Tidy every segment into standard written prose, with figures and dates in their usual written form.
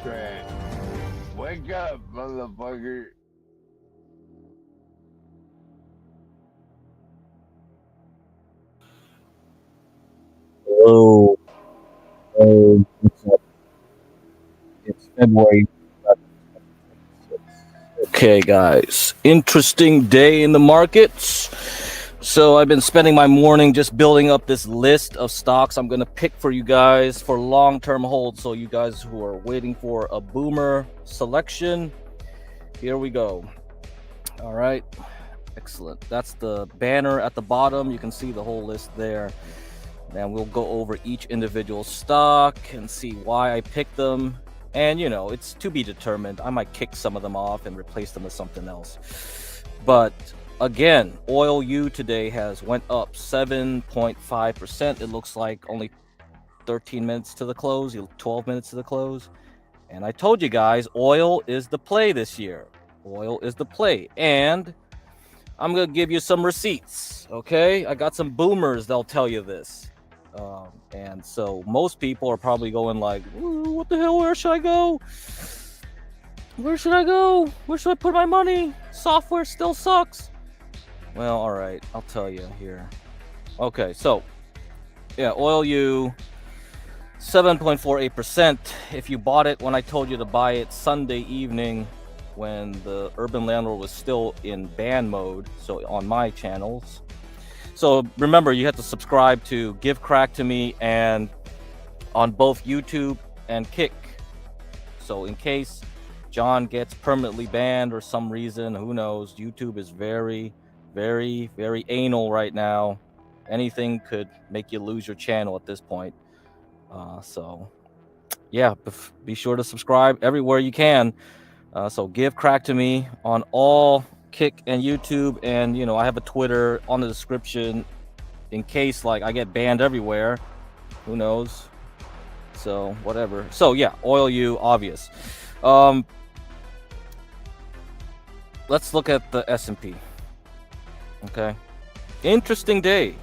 GetCrack. Wake up, motherfucker. Hello. What's up? It's February 2026. Okay, guys. Interesting day in the markets. So I've been spending my morning just building up this list of stocks I'm going to pick for you guys for long-term hold. So you guys who are waiting for a boomer selection, here we go. All right. Excellent. That's the banner at the bottom. You can see the whole list there. And we'll go over each individual stock and see why I picked them. And, you know, it's to be determined. I might kick some of them off and replace them with something else. But again, UwU today has went up 7.5%. It looks like only 13 minutes to the close, 12 minutes to the close. And I told you guys, oil is the play this year. Oil is the play. And I'm going to give you some receipts, okay? I got some boomers that'll tell you this. And so most people are probably going like, what the hell, where should I go? Where should I go? Where should I put my money? Software still sucks. Well, all right, I'll tell you here. Okay, so, yeah, UwU, 7.48%. If you bought it when I told you to buy it Sunday evening, when the Urban Landlord was still in ban mode, so on my channels. So remember, you have to subscribe to GetCrack to me and on both YouTube and Kick. So in case John gets permanently banned or some reason, who knows, YouTube is very, very, very anal right now. Anything could make you lose your channel at this point. So yeah, be sure to subscribe everywhere you can. So GetCrack to me on all Kick and YouTube, and you know, I have a Twitter on the description in case like I get banned everywhere, who knows. So whatever. So yeah, UwU, obvious. Let's look at the S&P. Okay, interesting day.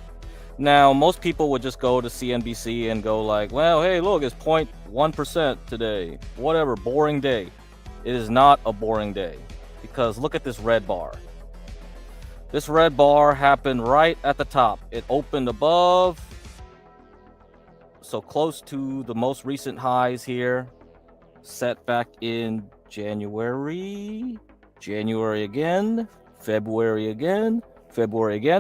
Now most people would just go to CNBC and go like, well, hey, look, it's 0.1% today, whatever, boring day. It is not a boring day, because look at this red bar. This red bar happened right at the top. It opened above, so close to the most recent highs here, set back in January again, February again.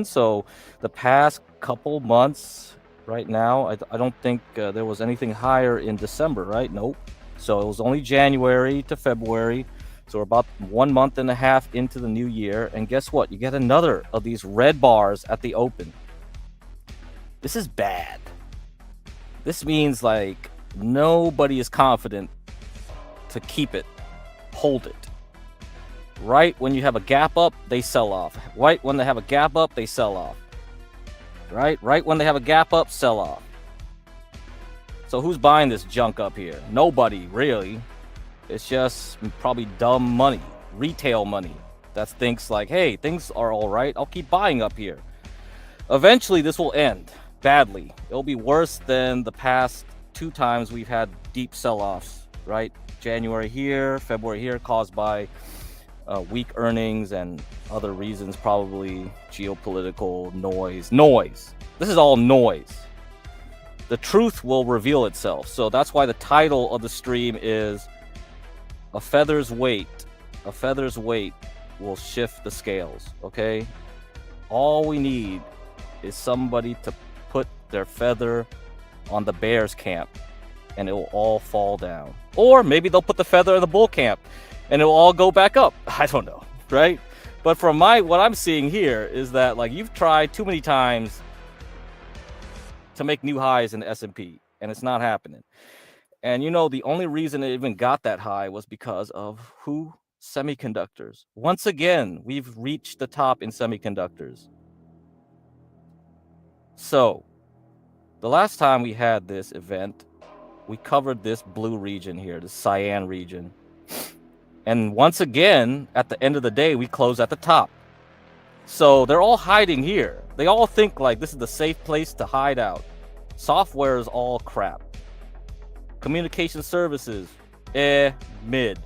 So the past couple months right now, I don't think there was anything higher in December, right? Nope. So it was only January to February. So we're about 1.5 months into the new year. And guess what? You get another of these red bars at the open. This is bad. This means like nobody is confident to keep it, hold it. Right when you have a gap up, they sell off. Right when they have a gap up, they sell off. Right when they have a gap up, sell off. So who's buying this junk up here? Nobody, really. It's just probably dumb money, retail money, that thinks like, hey, things are all right, I'll keep buying up here. Eventually, this will end badly. It'll be worse than the past 2 times we've had deep sell-offs, right? January here, February here, caused by weak earnings and other reasons, probably geopolitical noise. This is all noise. The truth will reveal itself. So that's why the title of the stream is A Feather's Weight will shift the scales, okay? All we need is somebody to put their feather on the bear's camp and it will all fall down. Or maybe they'll put the feather in the bull camp and it will all go back up. I don't know, right? But from what I'm seeing here is that like you've tried too many times to make new highs in the S&P, and it's not happening. And you know, the only reason it even got that high was because of who? Semiconductors. Once again, we've reached the top in semiconductors. So the last time we had this event, we covered this blue region here, the cyan region. And once again, at the end of the day, we close at the top. So they're all hiding here. They all think like this is the safe place to hide out. Software is all crap. Communication services, mid.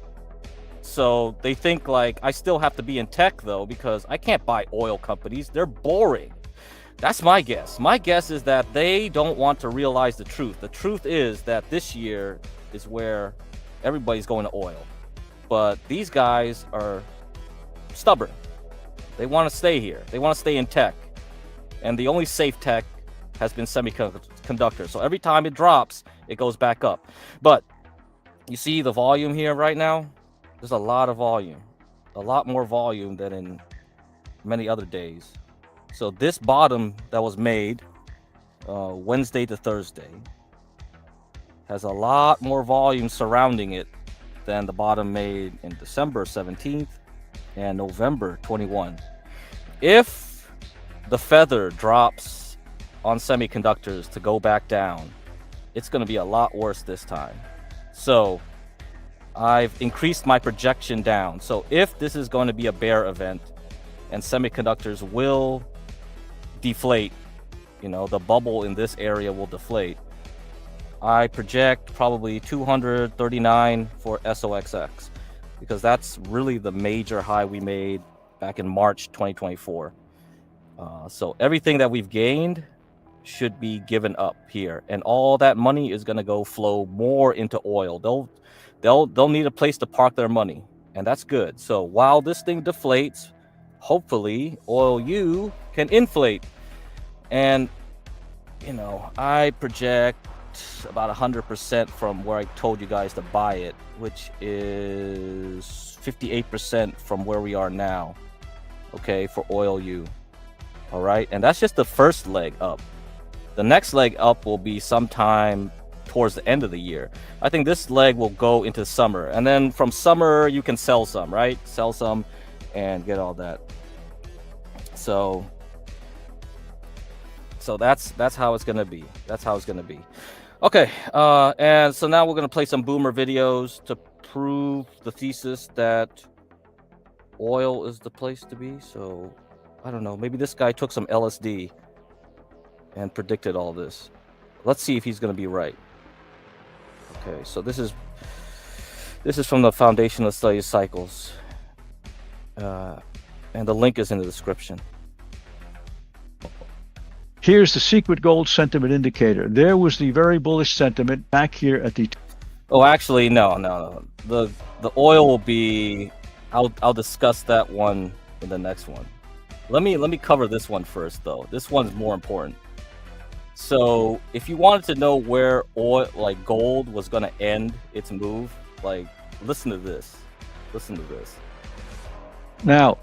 So they think like I still have to be in tech though, because I can't buy oil companies. They're boring. That's my guess. My guess is that they don't want to realize the truth. The truth is that this year is where everybody's going to oil. But these guys are stubborn. They want to stay here. They want to stay in tech. And the only safe tech has been semiconductor. So every time it drops, it goes back up. But you see the volume here right now? There's a lot of volume. A lot more volume than in many other days. So this bottom that was made Wednesday to Thursday has a lot more volume surrounding it than the bottom made in December 17th and November 21. If the feather drops on semiconductors to go back down, it's going to be a lot worse this time. So I've increased my projection down. So if this is going to be a bear event and semiconductors will deflate, the bubble in this area will deflate, I project probably 239 for SOXX, because that's really the major high we made back in March 2024. So everything that we've gained should be given up here, and all that money is going to go flow more into oil. They'll need a place to park their money, and that's good. So while this thing deflates, hopefully UwU can inflate. And I project about 100% from where I told you guys to buy it, which is 58% from where we are now, okay, for UwU. All right, and that's just the first leg up. The next leg up will be sometime towards the end of the year. I think this leg will go into summer, and then from summer you can sell some, right? Sell some and get all that. So that's how it's gonna be. That's how it's gonna be. Okay, and so now we're gonna play some boomer videos to prove the thesis that oil is the place to be. So I don't know, maybe this guy took some LSD and predicted all this. Let's see if he's gonna be right. Okay, so this is from the Foundation of Study Cycles, and the link is in the description. Here's the secret gold sentiment indicator. There was the very bullish sentiment back here at the... Oh, actually, no. The oil will be... I'll discuss that one in the next one. Let me cover this one first, though. This one's more important. So if you wanted to know where oil, like gold, was going to end its move, like, listen to this. Listen to this. Now,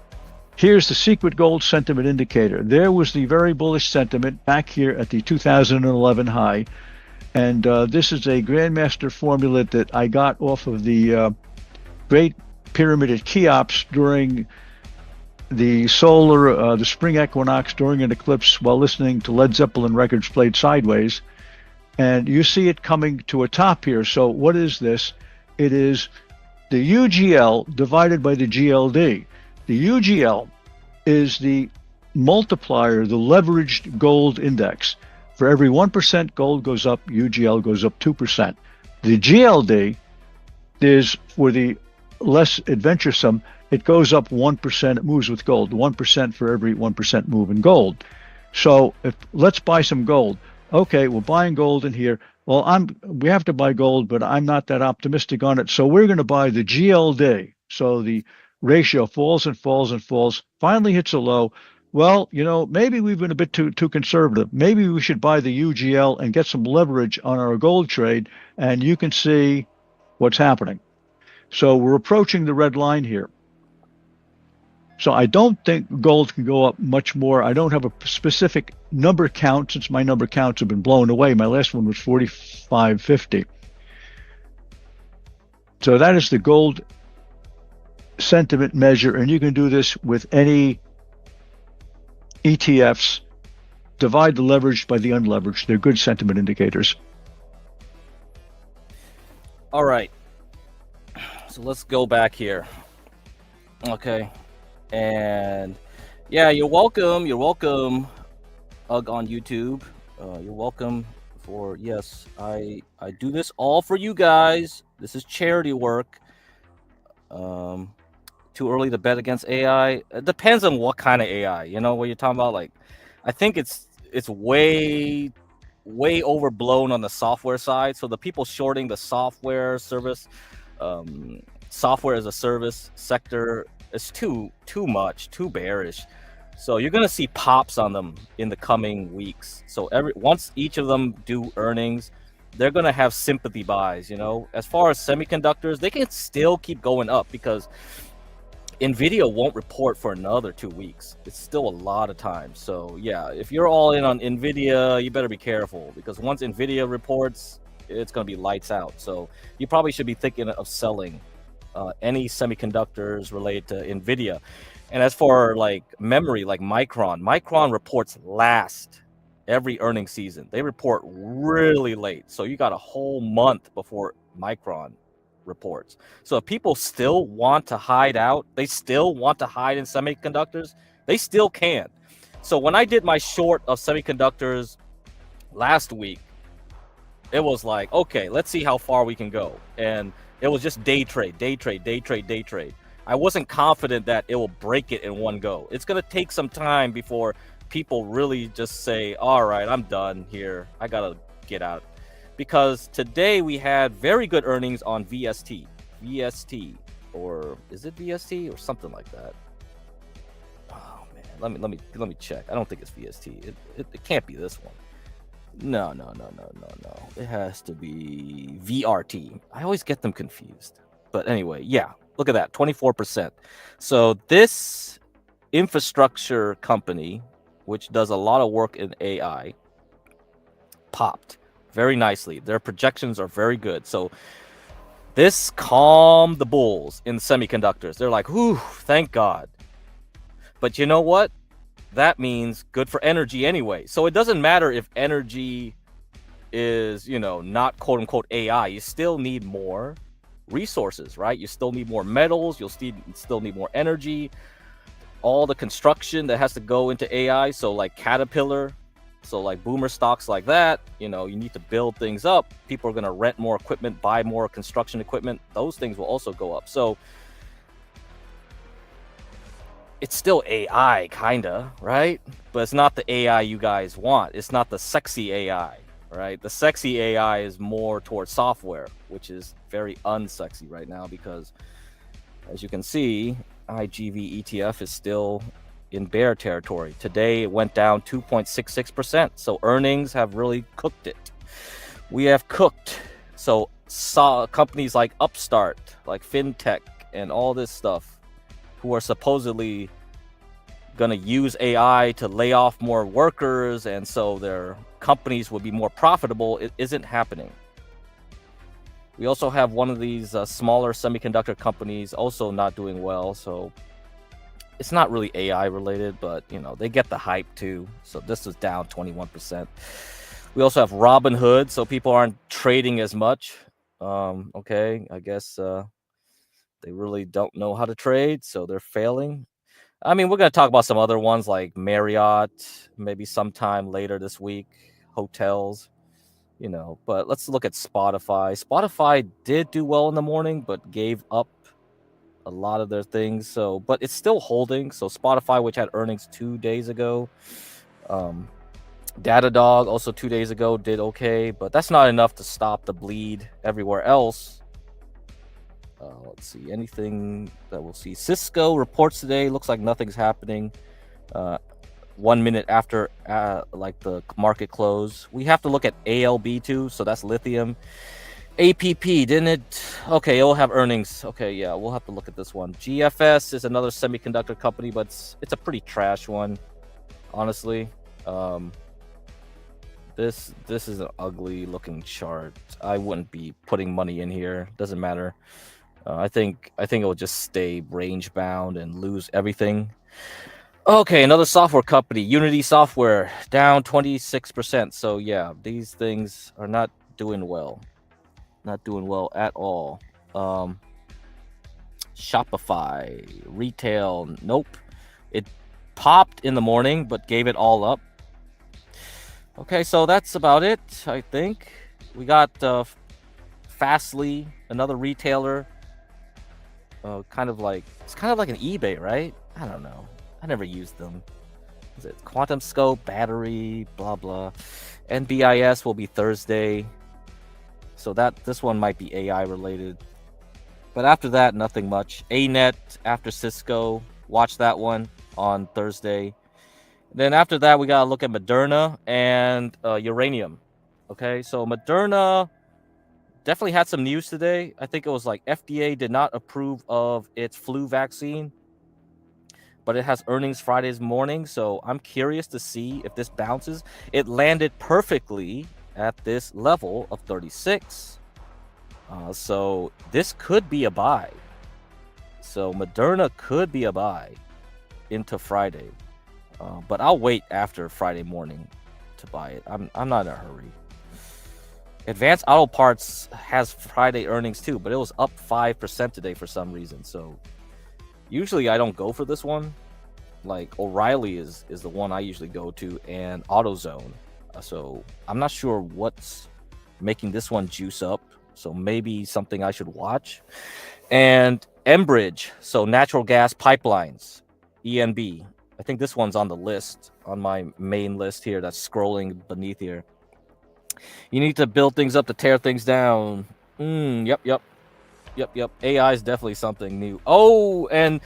here's the secret gold sentiment indicator. There was the very bullish sentiment back here at the 2011 high. And this is a Grandmaster formula that I got off of the Great Pyramid at Cheops during the the spring equinox, during an eclipse, while listening to Led Zeppelin records played sideways. And you see it coming to a top here. So what is this? It is the UGL divided by the GLD. The UGL is the multiplier, the leveraged gold index. For every 1% gold goes up, UGL goes up 2%. The GLD is for the less adventuresome. It goes up 1%. It moves with gold. 1% for every 1% move in gold. So let's buy some gold. Okay, we're buying gold in here. Well, we have to buy gold, but I'm not that optimistic on it. So we're going to buy the GLD. So the ratio falls and falls and falls, finally hits a low. Well, maybe we've been a bit too conservative. Maybe we should buy the UGL and get some leverage on our gold trade, and you can see what's happening. So we're approaching the red line here. So I don't think gold can go up much more. I don't have a specific number count, since my number counts have been blown away. My last one was 45.50. So that is the gold sentiment measure, and you can do this with any ETFs. Divide the leveraged by the unleveraged. They're good sentiment indicators. All right, so let's go back here. Okay, and yeah, you're welcome Ugg on YouTube. You're welcome for yes, I do this all for you guys. This is charity work. Um, too early to bet against AI. It depends on what kind of AI. You know what you're talking about. Like, I think it's way overblown on the software side. So the people shorting the software service, um, software as a service sector is too much, too bearish. So you're gonna see pops on them in the coming weeks. So once each of them do earnings, they're gonna have sympathy buys. You know, as far as semiconductors, they can still keep going up because Nvidia won't report for another 2 weeks. It's still a lot of time. So yeah, if you're all in on Nvidia, you better be careful because once Nvidia reports, it's going to be lights out. So you probably should be thinking of selling any semiconductors related to Nvidia. And as for like memory, like Micron reports last every earnings season. They report really late. So you got a whole month before Micron reports. So if people still want to hide out, they still want to hide in semiconductors, they still can. So when I did my short of semiconductors last week, it was like, okay, let's see how far we can go. And it was just day trade. I wasn't confident that it will break it in one go. It's going to take some time before people really just say, all right, I'm done here. I got to get out. Because today we had very good earnings on VST, or is it VST or something like that? Oh man, let me check. I don't think it's VST. It can't be this one. No. It has to be VRT. I always get them confused. But anyway, yeah, look at that, 24%. So this infrastructure company, which does a lot of work in AI, popped very nicely. Their projections are very good. So this calmed the bulls in semiconductors. They're like, whew, thank God. But you know what? That means good for energy anyway. So it doesn't matter if energy is, not quote unquote AI. You still need more resources, right? You still need more metals. You'll still need more energy. All the construction that has to go into AI. So like Caterpillar, so like boomer stocks like that, you need to build things up. People are going to rent more equipment, buy more construction equipment. Those things will also go up. So it's still AI, kind of, right? But it's not the AI you guys want. It's not the sexy AI, right? The sexy AI is more towards software, which is very unsexy right now because, as you can see, IGV ETF is still in bear territory. Today it went down 2.66%. So earnings have really cooked it. We have cooked. So companies like Upstart, like FinTech, and all this stuff, who are supposedly going to use AI to lay off more workers, and so their companies will be more profitable, it isn't happening. We also have one of these smaller semiconductor companies also not doing well. So it's not really AI related, but they get the hype too. So this is down 21%. We also have Robinhood, so people aren't trading as much. Okay, I guess they really don't know how to trade, so they're failing. I mean, we're going to talk about some other ones like Marriott, maybe sometime later this week, hotels, but let's look at Spotify. Spotify did do well in the morning, but gave up a lot of their things. So, but it's still holding. So Spotify, which had earnings 2 days ago, Datadog also 2 days ago did okay, but that's not enough to stop the bleed everywhere else. Let's see, anything that we'll see. Cisco reports today. Looks like nothing's happening. 1 minute after like the market close. We have to look at ALB too. So that's lithium. APP, didn't it? Okay, it'll have earnings. Okay, yeah, we'll have to look at this one. GFS is another semiconductor company, but it's a pretty trash one, honestly. This is an ugly looking chart. I wouldn't be putting money in here. Doesn't matter. I think it will just stay range bound and lose everything. Okay, another software company, Unity Software, down 26%. So yeah, these things are not doing well. Not doing well at all. Shopify, retail, nope. It popped in the morning, but gave it all up. Okay, so that's about it. I think we got Fastly, another retailer. Kind of like it's kind of like an eBay, right? I don't know. I never used them. Is it Quantum Scope, battery, blah blah. NBIS will be Thursday, so this one might be AI related. But after that, nothing much. ANET after Cisco. Watch that one on Thursday. Then after that, we gotta look at Moderna and uranium. Okay, so Moderna definitely had some news today. I think it was like FDA did not approve of its flu vaccine, but it has earnings Friday's morning. So I'm curious to see if this bounces. It landed perfectly at this level of 36. So this could be a buy. So Moderna could be a buy into Friday. But I'll wait after Friday morning to buy it. I'm not in a hurry. Advanced Auto Parts has Friday earnings too, but it was up 5% today for some reason. So usually I don't go for this one. Like O'Reilly is the one I usually go to, and AutoZone. So I'm not sure what's making this one juice up. So maybe something I should watch. And Enbridge, so natural gas pipelines, ENB. I think this one's on the list, on my main list here that's scrolling beneath here. You need to build things up to tear things down. Yep. AI is definitely something new. Oh, and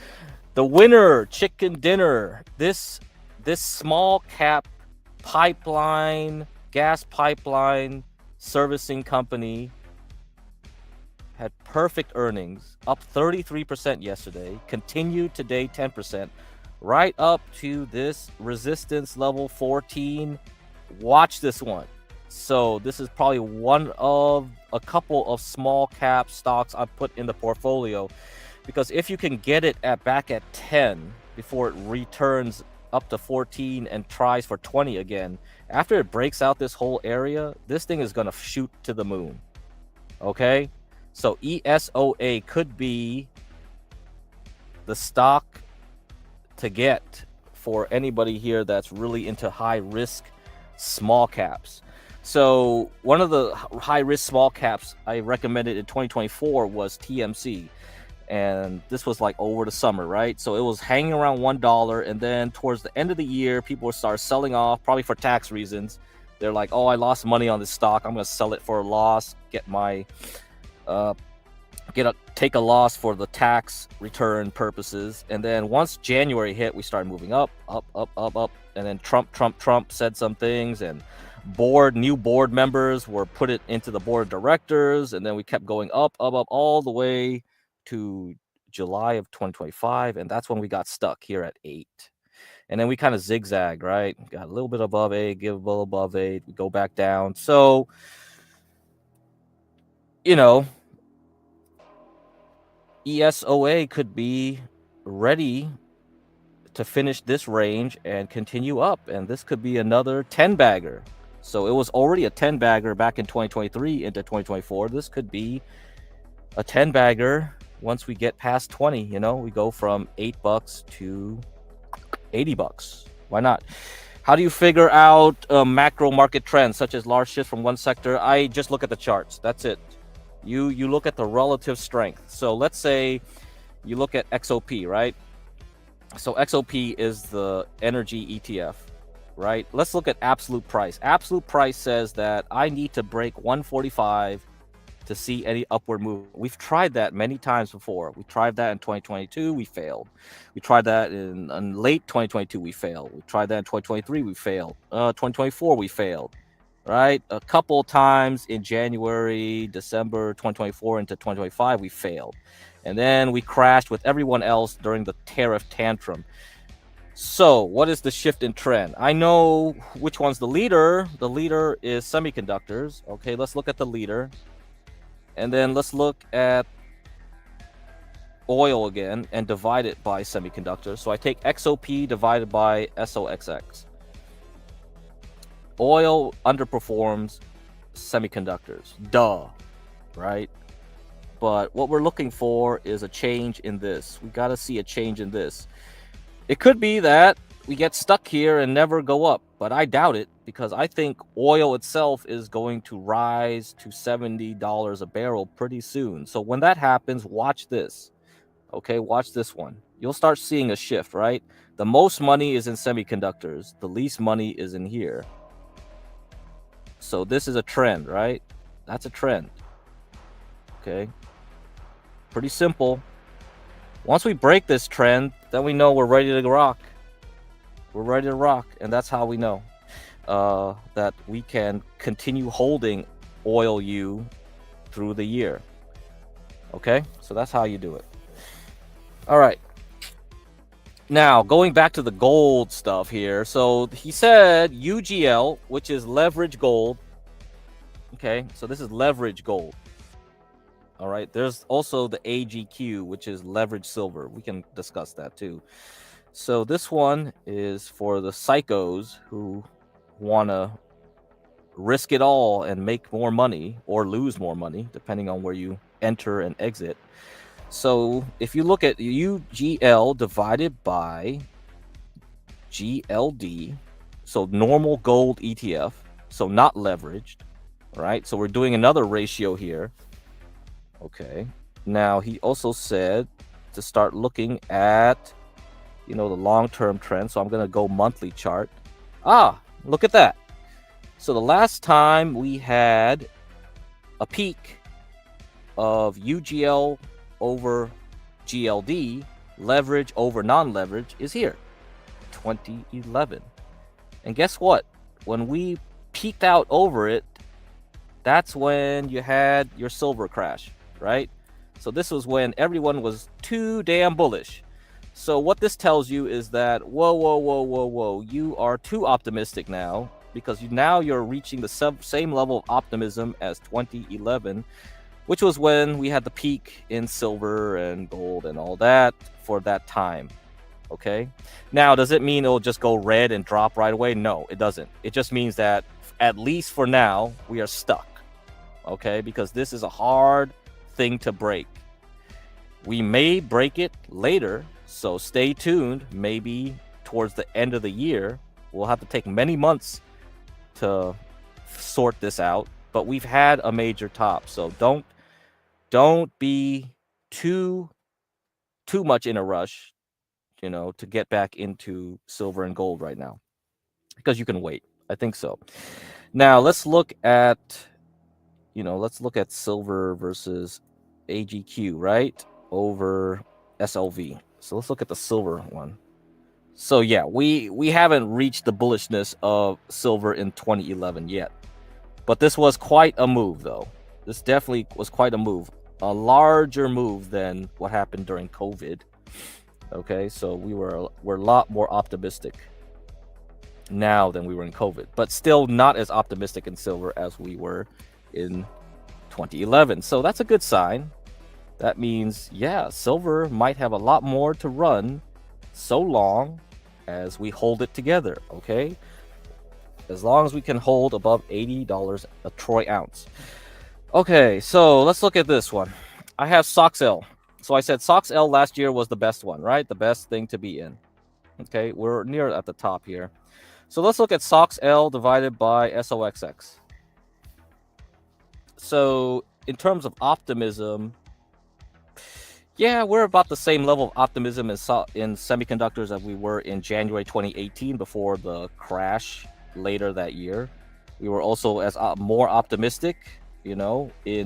the winner, chicken dinner. This small cap pipeline, gas pipeline servicing company had perfect earnings, up 33% yesterday, continued today 10%, right up to this resistance level 14. Watch this one. So this is probably one of a couple of small cap stocks I put in the portfolio, because if you can get it back at 10 before it returns up to 14 and tries for 20 again, after it breaks out this whole area, this thing is going to shoot to the moon. Okay, so ESOA could be the stock to get for anybody here that's really into high risk small caps. So one of the high risk small caps I recommended in 2024 was TMC, and this was like over the summer, right? So it was hanging around $1, and then towards the end of the year, people would start selling off, probably for tax reasons. They're like, oh, I lost money on this stock, I'm gonna sell it for a loss, get my take a loss for the tax return purposes. And then once January hit, we started moving up, and then Trump said some things, and new board members were put it into the board of directors, and then we kept going up all the way to July of 2025, and that's when we got stuck here at 8. And then we kind of zigzag, right? Got a little bit above 8, give a little above 8, we go back down. So, you know, ESOA could be ready to finish this range and continue up, and this could be another 10 bagger. So it was already a 10 bagger back in 2023 into 2024. This could be a 10 bagger once we get past 20. We go from $8 to $80. Why not? How do you figure out macro market trends such as large shifts from one sector? I just look at the charts. That's it. You look at the relative strength. So let's say you look at XOP, right? So XOP is the energy ETF, right? Let's look at absolute price. Absolute price says that I need to break 145 to see any upward move. We've tried that many times before. We tried that in 2022, we failed. We tried that in late 2022, we failed. We tried that in 2023, we failed. 2024, we failed, right? A couple times in January, December 2024 into 2025, we failed. And then we crashed with everyone else during the tariff tantrum. So what is the shift in trend? I know which one's the leader. The leader is semiconductors. Okay, let's look at the leader. And then let's look at oil again and divide it by semiconductors. So I take XOP divided by SOXX. Oil underperforms semiconductors. Duh, right? But what we're looking for is a change in this. We got to see a change in this. It could be that we get stuck here and never go up, but I doubt it. because I think oil itself is going to rise to $70 a barrel pretty soon. So when that happens, watch this. Okay, watch this one. You'll start seeing a shift, right? The most money is in semiconductors. The least money is in here. So this is a trend, right? That's a trend. Okay. Pretty simple. Once we break this trend, then we know we're ready to rock. We're ready to rock. And that's how we know that we can continue holding UwU through the year. Okay? So that's how you do it. All right. Now, going back to the gold stuff here. So he said UGL, which is leverage gold. Okay, so this is leverage gold. All right, there's also the AGQ, which is leverage silver. We can discuss that too. So this one is for the psychos who want to risk it all and make more money or lose more money, depending on where you enter and exit. So if you look at UGL divided by GLD, so normal gold ETF, so not leveraged, right? So we're doing another ratio here. Okay. Now he also said to start looking at, the long-term trend. So I'm going to go monthly chart. Look at that. So the last time we had a peak of UGL over GLD, leverage over non-leverage, is here, 2011. And guess what? When we peaked out over it, that's when you had your silver crash, right? So this was when everyone was too damn bullish. So what this tells you is that, whoa, you are too optimistic now, because now you're reaching the same level of optimism as 2011, which was when we had the peak in silver and gold and all that for that time. Okay. Now, does it mean it'll just go red and drop right away? No, it doesn't. It just means that at least for now, we are stuck. Okay, because this is a hard thing to break. We may break it later, so stay tuned. Maybe towards the end of the year, we'll have to take many months to sort this out, but we've had a major top, so don't be too much in a rush, to get back into silver and gold right now, because you can wait. I think so. Now let's look at silver versus AGQ, right? Over SLV. So let's look at the silver one. So yeah, we haven't reached the bullishness of silver in 2011 yet. But this was quite a move, though. This definitely was quite a move. A larger move than what happened during COVID. Okay, so we're a lot more optimistic now than we were in COVID, but still not as optimistic in silver as we were in 2011. So that's a good sign. That means, yeah, silver might have a lot more to run so long as we hold it together, okay? As long as we can hold above $80 a troy ounce. Okay, so let's look at this one. I have SOXL. So I said SOXL last year was the best one, right? The best thing to be in. Okay, we're near at the top here. So let's look at SOXL divided by SOXX. So in terms of optimism, yeah, we're about the same level of optimism in semiconductors as we were in January 2018 before the crash later that year. We were also as more optimistic, in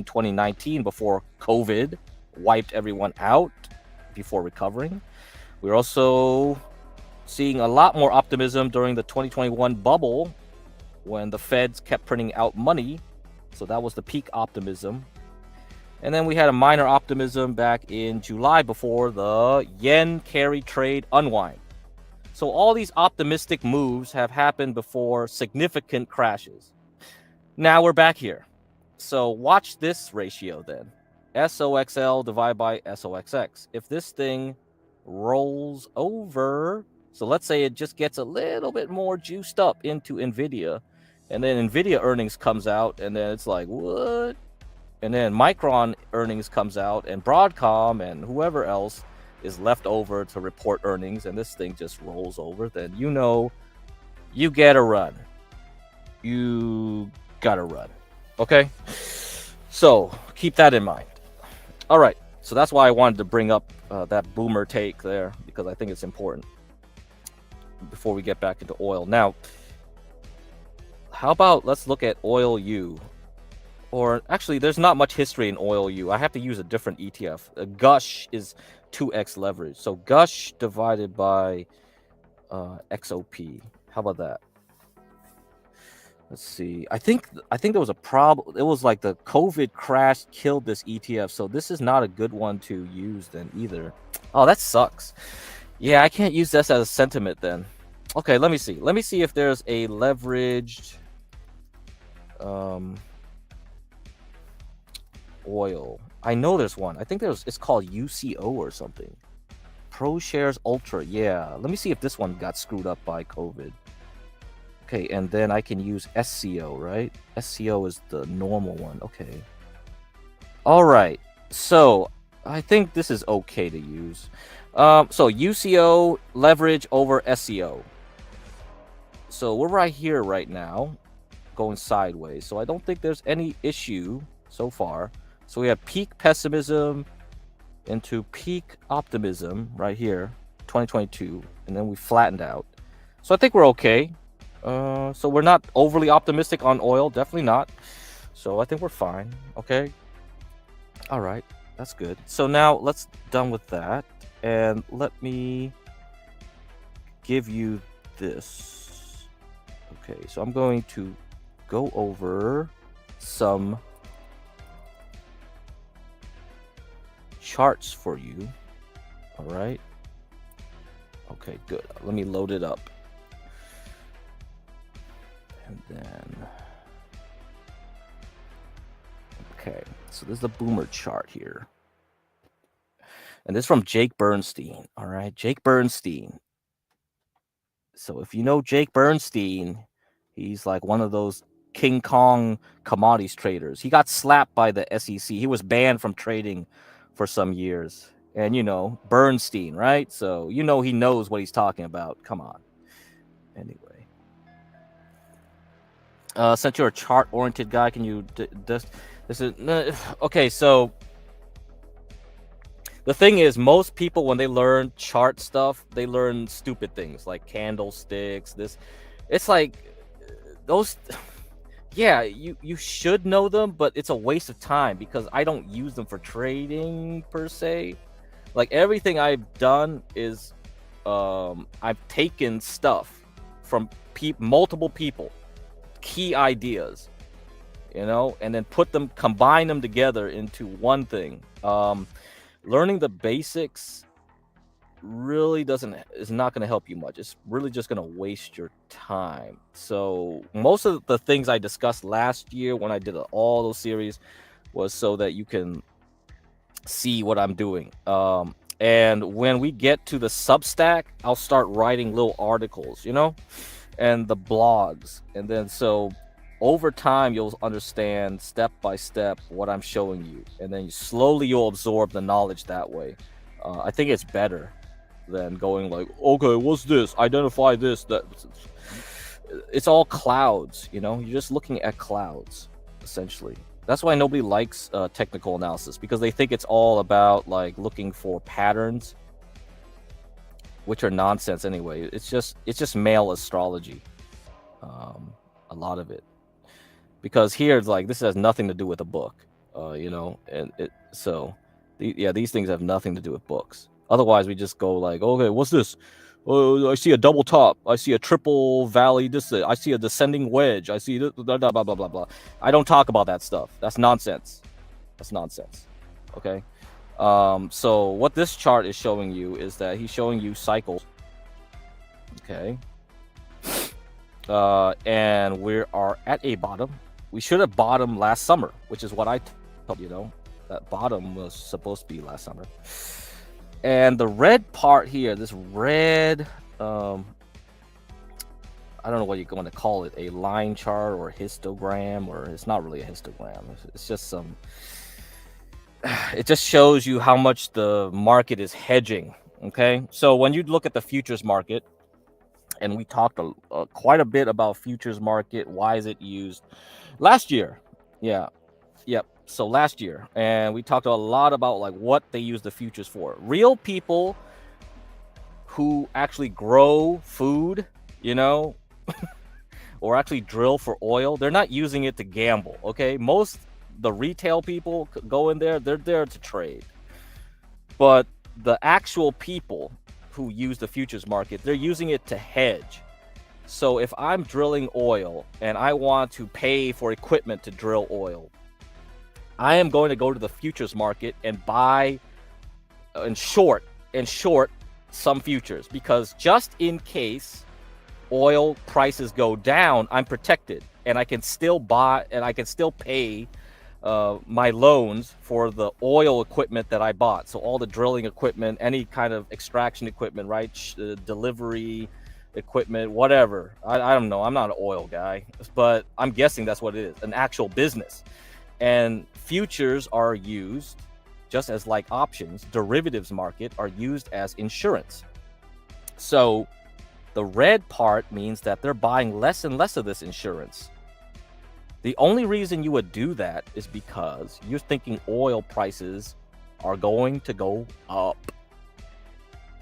2019 before COVID wiped everyone out before recovering. We're also seeing a lot more optimism during the 2021 bubble when the Feds kept printing out money. So that was the peak optimism. And then we had a minor optimism back in July before the yen carry trade unwind. So all these optimistic moves have happened before significant crashes. Now we're back here. So watch this ratio then. SOXL divided by SOXX. If this thing rolls over, so let's say it just gets a little bit more juiced up into NVIDIA, and then NVIDIA earnings comes out, and then it's like, what? And then Micron earnings comes out, and Broadcom and whoever else is left over to report earnings, and this thing just rolls over, then you get a run. you gotta run. Okay? So keep that in mind. All right. So that's why I wanted to bring up that boomer take there, because I think it's important before we get back into oil. Now, how about let's look at UwU? Or actually, there's not much history in UwU. I have to use a different ETF. Gush is 2x leverage. So Gush divided by XOP. How about that? Let's see. I think there was a problem. It was like the COVID crash killed this ETF. So this is not a good one to use then either. Oh, that sucks. Yeah, I can't use this as a sentiment then. Okay, let me see. Let me see if there's a leveraged oil. I know there's one. I think it's called UCO or something. ProShares Ultra. Yeah. Let me see if this one got screwed up by COVID. Okay, and then I can use SCO, right? SCO is the normal one. Okay. All right. So I think this is okay to use. So UCO leverage over SCO. So we're right here right now, going sideways. So I don't think there's any issue so far. So we have peak pessimism into peak optimism right here, 2022, and then we flattened out. So I think we're okay. So we're not overly optimistic on oil, definitely not. So I think we're fine. Okay. All right, that's good. So now let's done with that, and let me give you this. Okay, so I'm going to go over some charts for you. All right. Okay, good. Let me load it up. And then, okay, so this is the boomer chart here. And this is from Jake Bernstein. All right, Jake Bernstein. So if you know Jake Bernstein, he's like one of those King Kong commodities traders. He got slapped by the SEC. He was banned from trading for some years. And you know, Bernstein, right? So you know he knows what he's talking about. Come on. Anyway. Since you're a chart-oriented guy, can you this is okay? So the thing is, most people when they learn chart stuff, they learn stupid things like candlesticks. It's like those. Yeah, you should know them, but it's a waste of time because I don't use them for trading per se. Like everything I've done is, I've taken stuff from multiple people. Key ideas, you know, and then combine them together into one thing. Learning the basics really is not going to help you much. It's really just going to waste your time. So most of the things I discussed last year when I did all those series was so that you can see what I'm doing. And when we get to the Substack, I'll start writing little articles, you know, and the blogs, and then so over time you'll understand step by step what I'm showing you, and then slowly you'll absorb the knowledge that way. I think it's better than going like, okay, what's this? Identify this. That it's all clouds, you know. You're just looking at clouds essentially. That's why nobody likes technical analysis, because they think it's all about like looking for patterns, which are nonsense anyway. It's just male astrology, a lot of it, because here it's like this has nothing to do with a book, you know, and these things have nothing to do with books. Otherwise, we just go like, okay, what's this? Oh, I see a double top. I see a triple valley. I see a descending wedge. I see blah blah blah blah blah. I don't talk about that stuff. That's nonsense. That's nonsense. Okay. So what this chart is showing you is that he's showing you cycles. Okay. And we are at a bottom. We should have bottomed last summer, which is what I told you, know, that bottom was supposed to be last summer. And the red part here, this red, I don't know what you're going to call it, a line chart or a histogram, or it's not really a histogram. It's just it just shows you how much the market is hedging. Okay, so when you look at the futures market, and we talked quite a bit about futures market. Why is it used? Last year, yeah, yep. So last year, and we talked a lot about like what they use the futures for. Real people who actually grow food, you know, or actually drill for oil, they're not using it to gamble. Okay, most the retail people go in there, they're there to trade. But the actual people who use the futures market, they're using it to hedge. So if I'm drilling oil and I want to pay for equipment to drill oil, I am going to go to the futures market and buy and short some futures, because just in case oil prices go down, I'm protected and I can still buy and I can still pay my loans for the oil equipment that I bought. So all the drilling equipment, any kind of extraction equipment, right? Delivery equipment, whatever. I don't know. I'm not an oil guy, but I'm guessing that's what it is, an actual business. And futures are used just as like options. Derivatives market are used as insurance. So the red part means that they're buying less and less of this insurance. The only reason you would do that is because you're thinking oil prices are going to go up.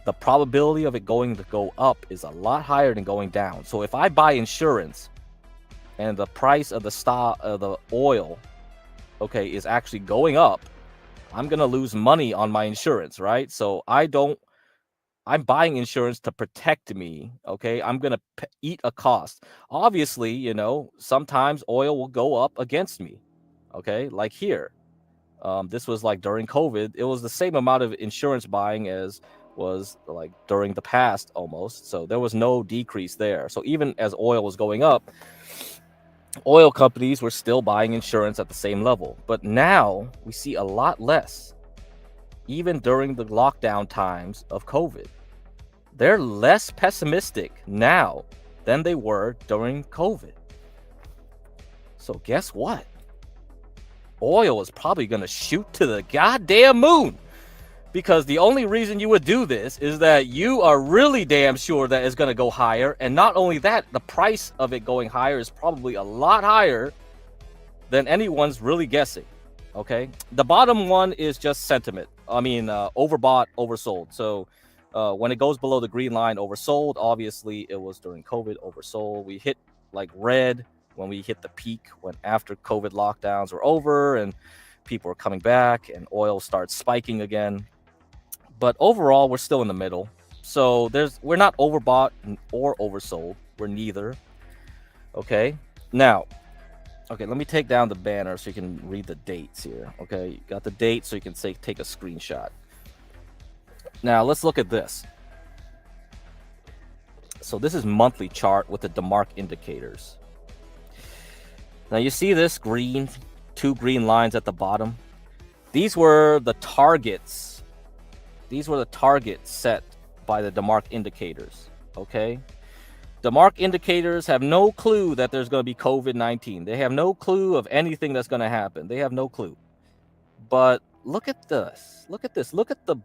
The probability of it going to go up is a lot higher than going down. So if I buy insurance and the price of the oil, okay, is actually going up, I'm going to lose money on my insurance, right? So I'm buying insurance to protect me, okay? I'm going to eat a cost. Obviously, you know, sometimes oil will go up against me, okay? Like here. This was like during COVID. It was the same amount of insurance buying as was like during the past almost. So there was no decrease there. So even as oil was going up, oil companies were still buying insurance at the same level. But now we see a lot less. Even during the lockdown times of COVID, they're less pessimistic now than they were during COVID. So guess what? Oil is probably going to shoot to the goddamn moon, because the only reason you would do this is that you are really damn sure that it's going to go higher. And not only that, the price of it going higher is probably a lot higher than anyone's really guessing. Okay, the bottom one is just sentiment. I mean, overbought, oversold. So when it goes below the green line, oversold. Obviously, it was during COVID, oversold. We hit like red when we hit the peak, when after COVID lockdowns were over and people were coming back and oil starts spiking again. But overall, we're still in the middle. So we're not overbought or oversold. We're neither. Okay, now. Okay, let me take down the banner so you can read the dates here. Okay, you got the date so you can take a screenshot. Now, let's look at this. So this is monthly chart with the DeMark indicators. Now, you see this green, two green lines at the bottom? These were the targets. These were the targets set by the DeMark indicators, okay? DeMark indicators have no clue that there's going to be COVID-19. They have no clue of anything that's going to happen. They have no clue. But look at this. Look at this. Look at the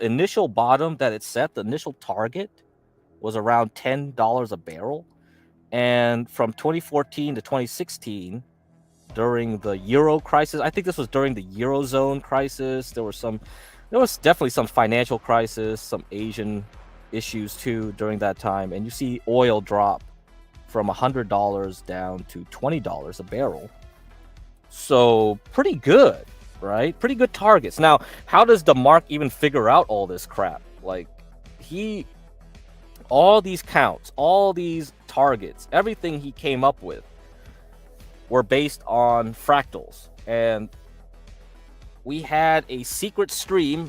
initial bottom that it set. The initial target was around $10 a barrel. And from 2014 to 2016, during the Euro crisis, I think this was during the Eurozone crisis. There was definitely some financial crisis, some Asian issues too during that time, and you see oil drop from $100 down to $20 a barrel. So pretty good, right? Pretty good targets. Now, how does DeMark even figure out all this crap? Like, all these counts, all these targets, everything he came up with were based on fractals. And we had a secret stream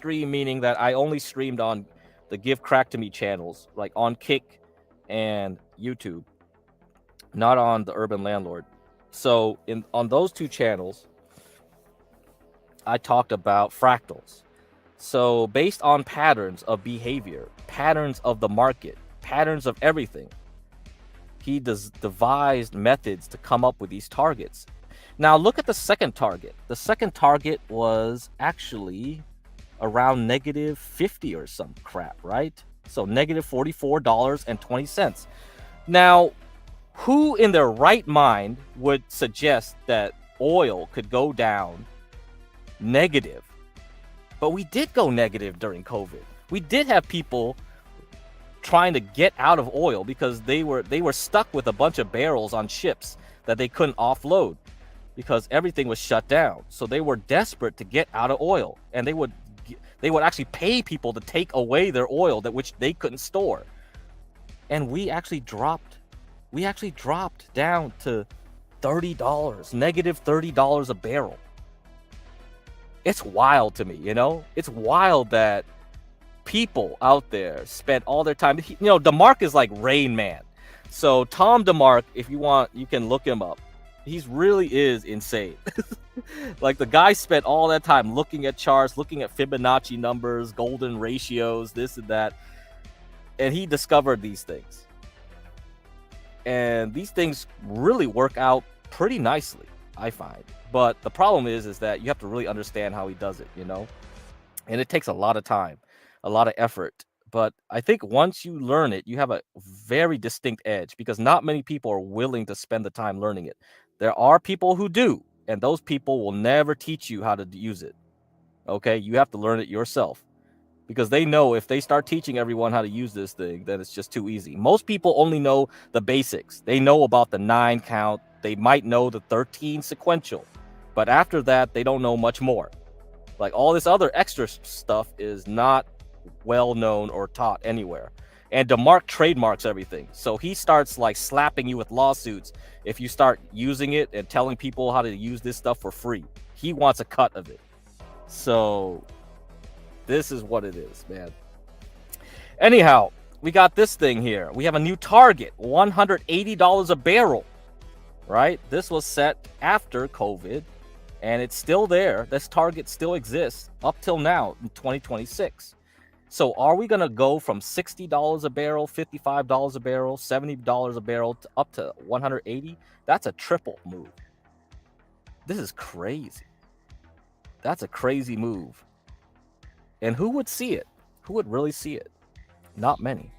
meaning that I only streamed on the Give Crack to Me channels, like on Kick and YouTube, not on the Urban Landlord. So on those two channels, I talked about fractals. So based on patterns of behavior, patterns of the market, patterns of everything, he devised methods to come up with these targets. Now look at the second target. The second target was actually around -50 or some crap, right? So negative $44.20. Now, who in their right mind would suggest that oil could go down negative? But we did go negative during COVID. We did have people trying to get out of oil because they were stuck with a bunch of barrels on ships that they couldn't offload because everything was shut down. So they were desperate to get out of oil, and they would actually pay people to take away their oil that which they couldn't store. And we actually dropped down to $30, negative $30 a barrel. It's wild to me, you know? It's wild that people out there spend all their time. You know, DeMark is like Rain Man. So Tom DeMark, if you want, you can look him up. He really is insane. Like, the guy spent all that time looking at charts, looking at Fibonacci numbers, golden ratios, this and that. And he discovered these things. And these things really work out pretty nicely, I find. But the problem is that you have to really understand how he does it, you know? And it takes a lot of time, a lot of effort. But I think once you learn it, you have a very distinct edge, because not many people are willing to spend the time learning it. There are people who do, and those people will never teach you how to use it. Okay? You have to learn it yourself, because they know if they start teaching everyone how to use this thing, then it's just too easy. Most people only know the basics. They know about the 9 count. They might know the 13 sequential. But after that, they don't know much more. Like, all this other extra stuff is not well known or taught anywhere. And DeMark trademarks everything. So he starts like slapping you with lawsuits if you start using it and telling people how to use this stuff for free. He wants a cut of it. So this is what it is, man. Anyhow, we got this thing here. We have a new target, $180 a barrel, right? This was set after COVID, and it's still there. This target still exists up till now in 2026. So are we going to go from $60 a barrel, $55 a barrel, $70 a barrel to up to $180? That's a triple move. This is crazy. That's a crazy move. And who would see it? Who would really see it? Not many.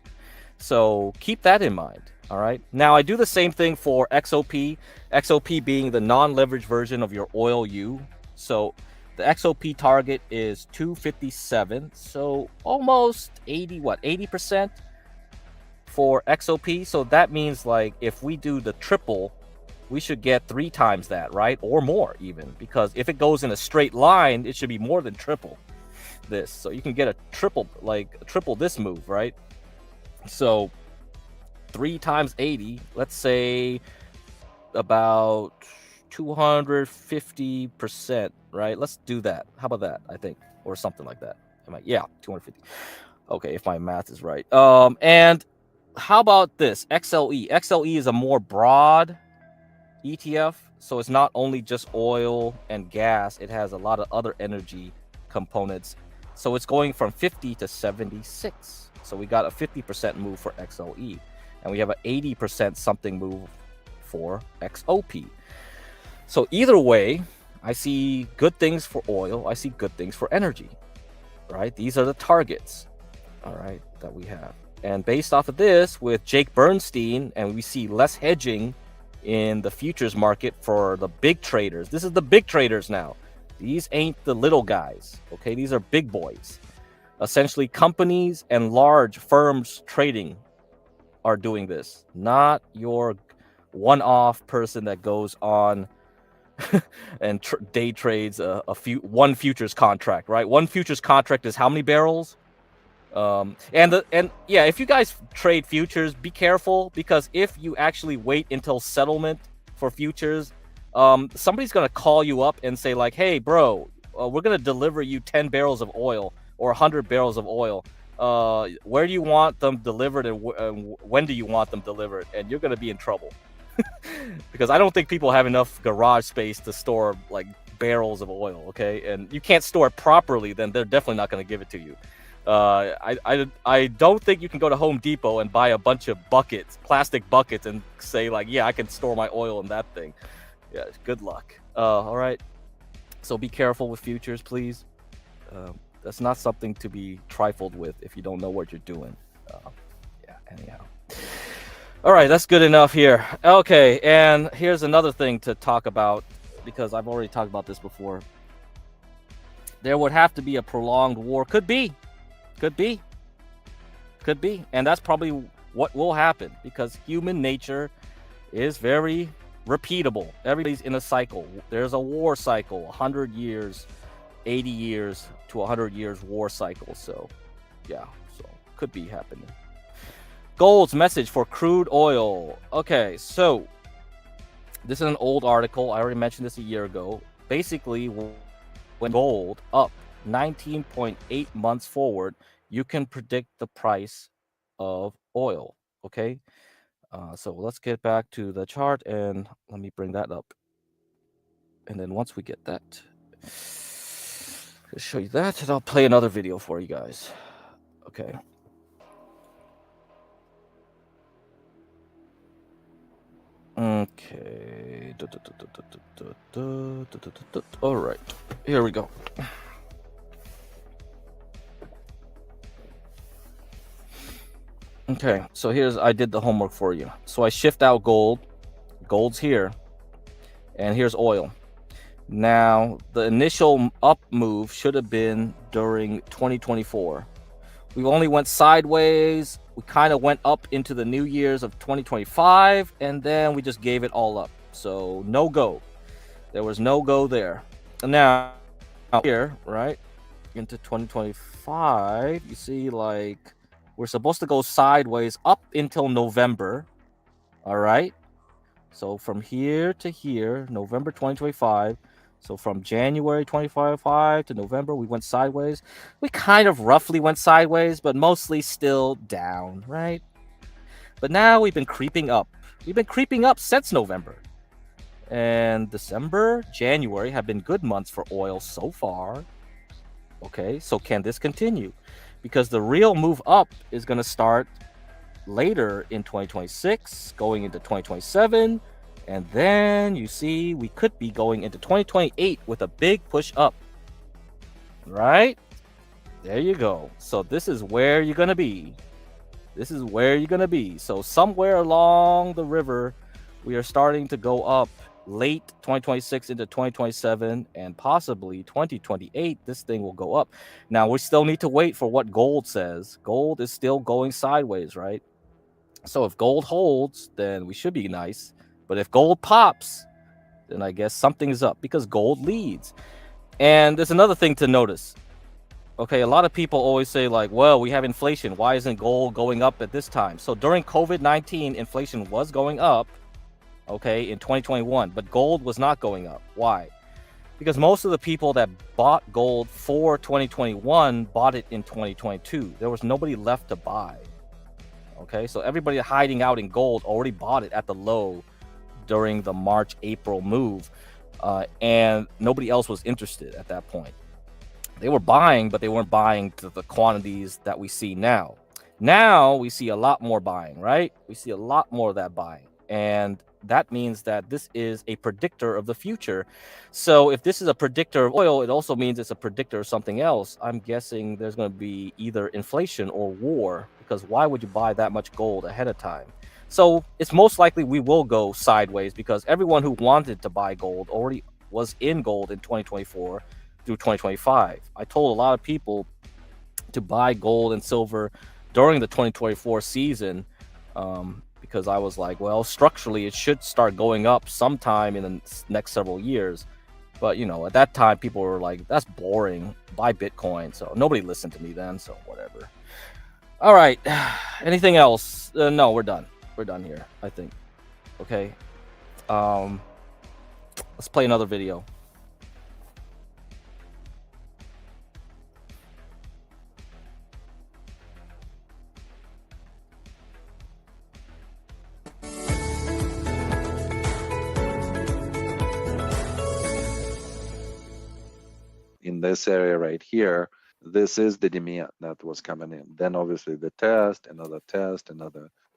So keep that in mind. All right. Now, I do the same thing for XOP. XOP being the non-leveraged version of your UwU. So the XOP target is 257. So almost 80% for XOP. So that means, like, if we do the triple, we should get 3 times that, right? Or more even, because if it goes in a straight line, it should be more than triple this. So you can get a triple this move, right? So 3 times 80, let's say about 250%, right? Let's do that. How about that? I think, or something like that. Yeah, 250. Okay, if my math is right. And how about this XLE? XLE is a more broad ETF, so it's not only just oil and gas. It has a lot of other energy components. So it's going from 50 to 76. So we got a 50% move for XLE, and we have an 80% something move for XOP. So either way, I see good things for oil. I see good things for energy, right? These are the targets, all right, that we have. And based off of this, with Jake Bernstein, and we see less hedging in the futures market for the big traders. This is the big traders now. These ain't the little guys, okay? These are big boys. Essentially, companies and large firms trading are doing this, not your one-off person that goes on and day trades one futures contract, right? One futures contract is how many barrels? And yeah, if you guys trade futures, be careful, because if you actually wait until settlement for futures, somebody's gonna call you up and say like, "Hey, bro, we're gonna deliver you 10 barrels of oil or 100 barrels of oil. Where do you want them delivered, and when do you want them delivered?" And you're gonna be in trouble. Because I don't think people have enough garage space to store like barrels of oil, okay? And you can't store it properly, then they're definitely not going to give it to you. I don't think you can go to Home Depot and buy a bunch of buckets, plastic buckets, and say like, yeah, I can store my oil in that thing. Yeah, good luck. All right. So be careful with futures, please. That's not something to be trifled with if you don't know what you're doing. Yeah, anyhow. All right, that's good enough here. Okay, and here's another thing to talk about, because I've already talked about this before. There would have to be a prolonged war. Could be. And that's probably what will happen, because human nature is very repeatable. Everybody's in a cycle. There's a war cycle, 100 years, 80 years to 100 years war cycle. So, yeah, so could be happening. Gold's message for crude oil. Okay, so this is an old article. I already mentioned this a year ago. Basically, when gold up 19.8 months forward, you can predict the price of oil. Okay, so let's get back to the chart and let me bring that up. And then once we get that, I'll show you that, and I'll play another video for you guys. Okay. Okay. All right. Here we go. Okay, so I did the homework for you. So I shift out gold. Gold's here. And here's oil. Now, the initial up move should have been during 2024. We only went sideways. We kind of went up into the New Year's of 2025, and then we just gave it all up. So no go. There was no go there. Now, here, right, into 2025, you see, like, we're supposed to go sideways up until November. All right. So from here to here, November 2025. So from January 2025 to November, we went sideways. We kind of roughly went sideways, but mostly still down, right? But now we've been creeping up. We've been creeping up since November. And December, January have been good months for oil so far. Okay, so can this continue? Because the real move up is going to start later in 2026, going into 2027. And then you see we could be going into 2028 with a big push up. Right? There you go. So this is where you're going to be. This is where you're going to be. So somewhere along the river, we are starting to go up late 2026 into 2027 and possibly 2028. This thing will go up. Now, we still need to wait for what gold says. Gold is still going sideways, right? So if gold holds, then we should be nice. But if gold pops, then I guess something is up, because gold leads. And there's another thing to notice. Okay, a lot of people always say, like, well, we have inflation. Why isn't gold going up at this time? So during COVID-19, inflation was going up, okay, in 2021, but gold was not going up. Why? Because most of the people that bought gold for 2021 bought it in 2022. There was nobody left to buy. Okay, so everybody hiding out in gold already bought it at the low during the March-April move, and nobody else was interested at that point. They were buying, but they weren't buying to the quantities that we see now. Now we see a lot more buying, right? We see a lot more of that buying, and that means that this is a predictor of the future. So if this is a predictor of oil, it also means it's a predictor of something else. I'm guessing there's going to be either inflation or war, because why would you buy that much gold ahead of time? So it's most likely we will go sideways, because everyone who wanted to buy gold already was in gold in 2024 through 2025. I told a lot of people to buy gold and silver during the 2024 season, because I was like, well, structurally it should start going up sometime in the next several years. But, you know, at that time, people were like, that's boring. Buy Bitcoin. So nobody listened to me then. So whatever. All right. Anything else? No, we're done. We're done here, I think. Okay. Let's play another video. In this area right here, this is the demand that was coming in. Then obviously the test, another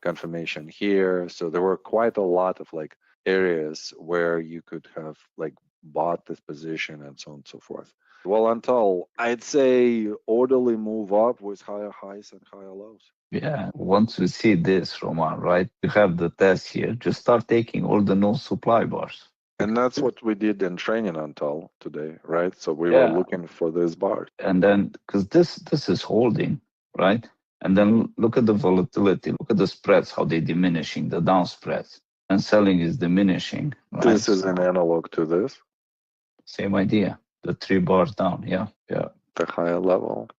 confirmation here. So there were quite a lot of like areas where you could have like bought this position and so on and so forth. Well, until I'd say orderly move up with higher highs and higher lows. Yeah, once we see this, Roman, right? You have the test here. Just start taking all the no supply bars. And that's what we did in training until today, right? So we were Yeah. looking for this bar. And then because this is holding, right? And then look at the volatility, look at the spreads, how they're diminishing, the down spreads. And selling is diminishing. Right? This is an analog to this. Same idea. The 3 bars down. Yeah. The higher level,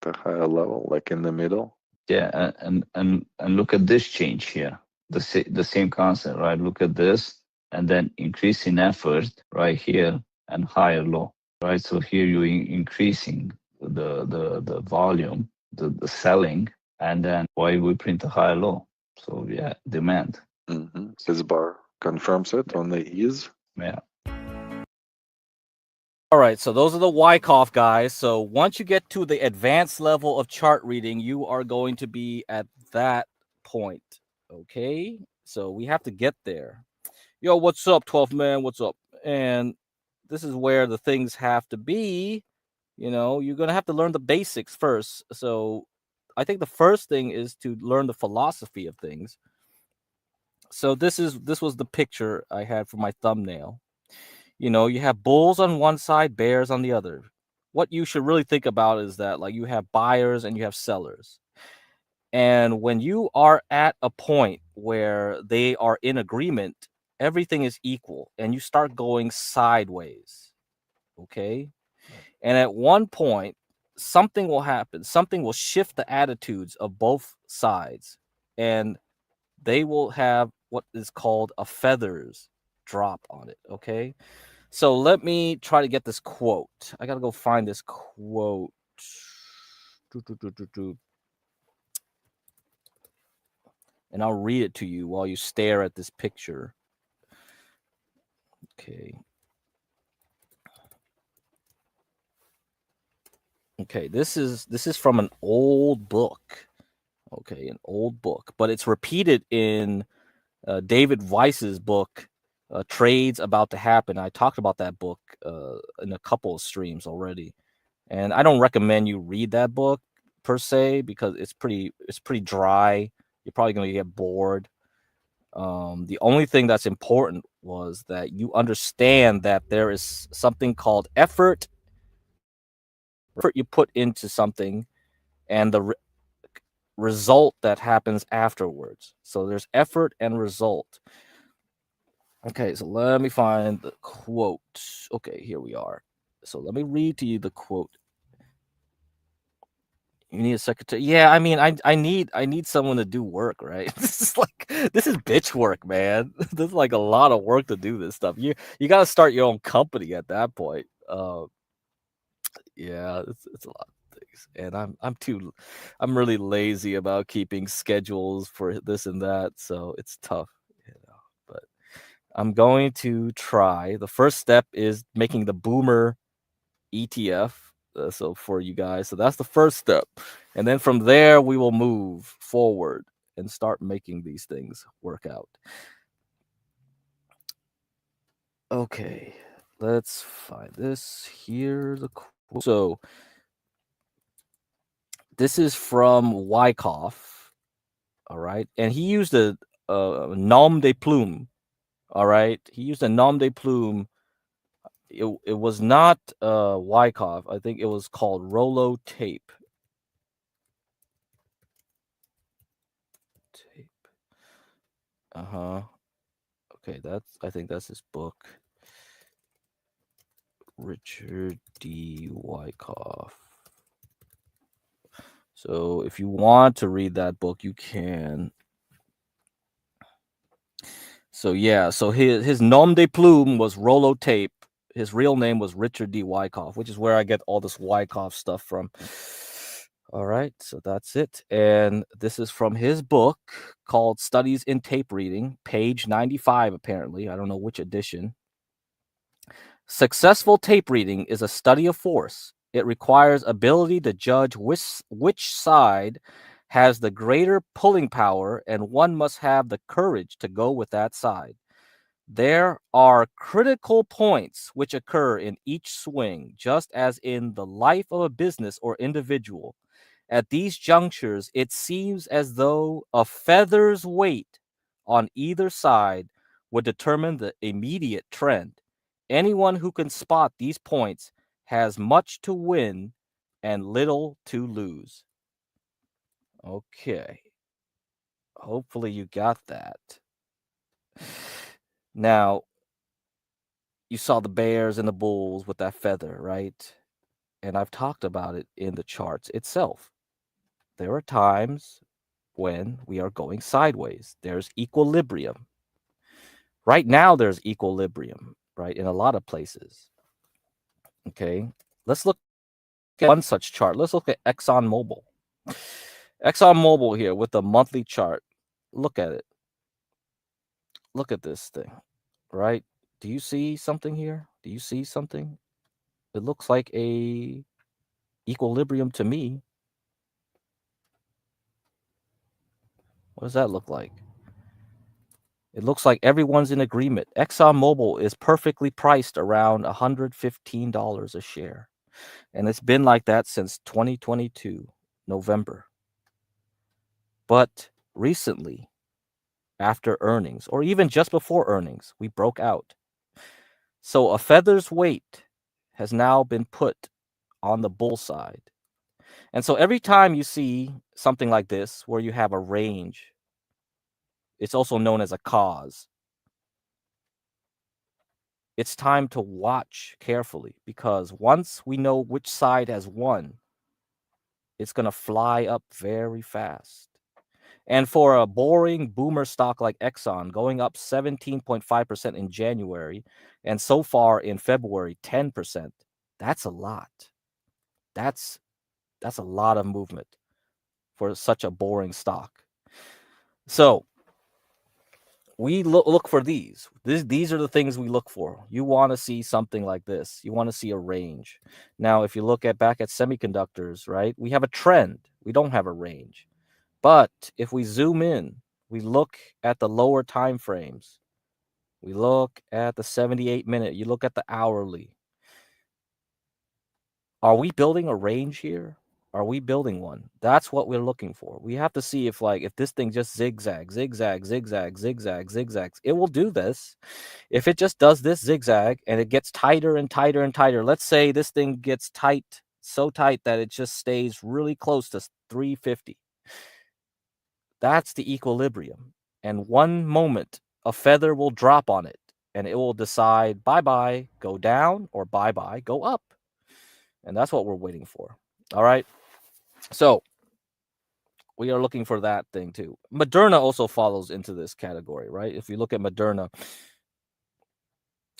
like in the middle. Yeah, and look at this change here. The same concept, right? Look at this, and then increase in effort right here, and higher low, right? So here you're increasing the volume, the selling, and then why we print a higher low? So yeah, demand. This bar confirms it on the ease. Yeah. All right, so those are the Wyckoff guys. So once you get to the advanced level of chart reading, you are going to be at that point. Okay, so we have to get there. Yo, what's up, 12th man? What's up? And this is where the things have to be. You know, you're going to have to learn the basics first. So I think the first thing is to learn the philosophy of things. So this was the picture I had for my thumbnail. You know, you have bulls on one side, bears on the other. What you should really think about is that, like, you have buyers and you have sellers. And when you are at a point where they are in agreement, everything is equal and you start going sideways. Okay. And at one point, something will happen. Something will shift the attitudes of both sides. And they will have what is called a feathers drop on it. Okay. So let me try to get this quote. I got to go find this quote. And I'll read it to you while you stare at this picture. Okay. Okay, this is from an old book. Okay, an old book, but it's repeated in David Weiss's book, Trades About to Happen. I talked about that book in a couple of streams already, and I don't recommend you read that book per se because it's pretty dry. You're probably going to get bored. The only thing that's important was that you understand that there is something called effort you put into something and the result that happens afterwards. So there's effort and result. Okay, so let me find the quote. Okay, here we are. So let me read to you the quote. You need a secretary. Yeah, I mean, I need someone to do work, right? This is bitch work, man. This is like a lot of work to do this stuff. You got to start your own company at that point. Yeah, it's a lot of things, and I'm really lazy about keeping schedules for this and that, so it's tough, you know. But I'm going to try. The first step is making the Boomer ETF. So for you guys, so that's the first step, and then from there we will move forward and start making these things work out. Okay, let's find this here. The quote. So this is from Wyckoff, all right, and he used a nom de plume. All right, he used a nom de plume. It was not Wyckoff. I think it was called Rollo tape. Okay, I think that's his book. Richard D. Wyckoff. So if you want to read that book, you can. So yeah, so his nom de plume was Rollo tape. His real name was Richard D. Wyckoff, which is where I get all this Wyckoff stuff from. All right, so that's it. And this is from his book called Studies in Tape Reading, page 95, apparently. I don't know which edition. Successful tape reading is a study of force. It requires ability to judge which side has the greater pulling power, and one must have the courage to go with that side. There are critical points which occur in each swing, just as in the life of a business or individual. At these junctures, it seems as though a feather's weight on either side would determine the immediate trend. Anyone who can spot these points has much to win and little to lose. Okay. Hopefully you got that. Now, you saw the bears and the bulls with that feather, right? And I've talked about it in the charts itself. There are times when we are going sideways. There's equilibrium. Right now, there's equilibrium, right, in a lot of places. Okay. Let's look at one such chart. Let's look at ExxonMobil. ExxonMobil here with the monthly chart. Look at it. Look at this thing, right? Do you see something here? Do you see something? It looks like a equilibrium to me. What does that look like? It looks like everyone's in agreement. ExxonMobil is perfectly priced around $115 a share. And it's been like that since 2022, November. But recently, after earnings, or even just before earnings, we broke out. So a feather's weight has now been put on the bull side. And so every time you see something like this, where you have a range, it's also known as a cause. It's time to watch carefully, because once we know which side has won, it's going to fly up very fast. And for a boring boomer stock like Exxon, going up 17.5% in January, and so far in February, 10%, that's a lot. That's a lot of movement for such a boring stock. So we look for these. These are the things we look for. You want to see something like this. You want to see a range. Now, if you look back at semiconductors, right, we have a trend. We don't have a range. But if we zoom in, we look at the lower time frames. We look at the 78-minute. You look at the hourly. Are we building a range here? Are we building one? That's what we're looking for. We have to see if this thing just zigzags, it will do this. If it just does this zigzag and it gets tighter and tighter and tighter, let's say this thing gets tight, so tight that it just stays really close to 350. That's the equilibrium. And one moment, a feather will drop on it and it will decide bye-bye, go down, or bye-bye, go up. And that's what we're waiting for. All right. So we are looking for that thing too. Moderna also follows into this category, right? If you look at Moderna,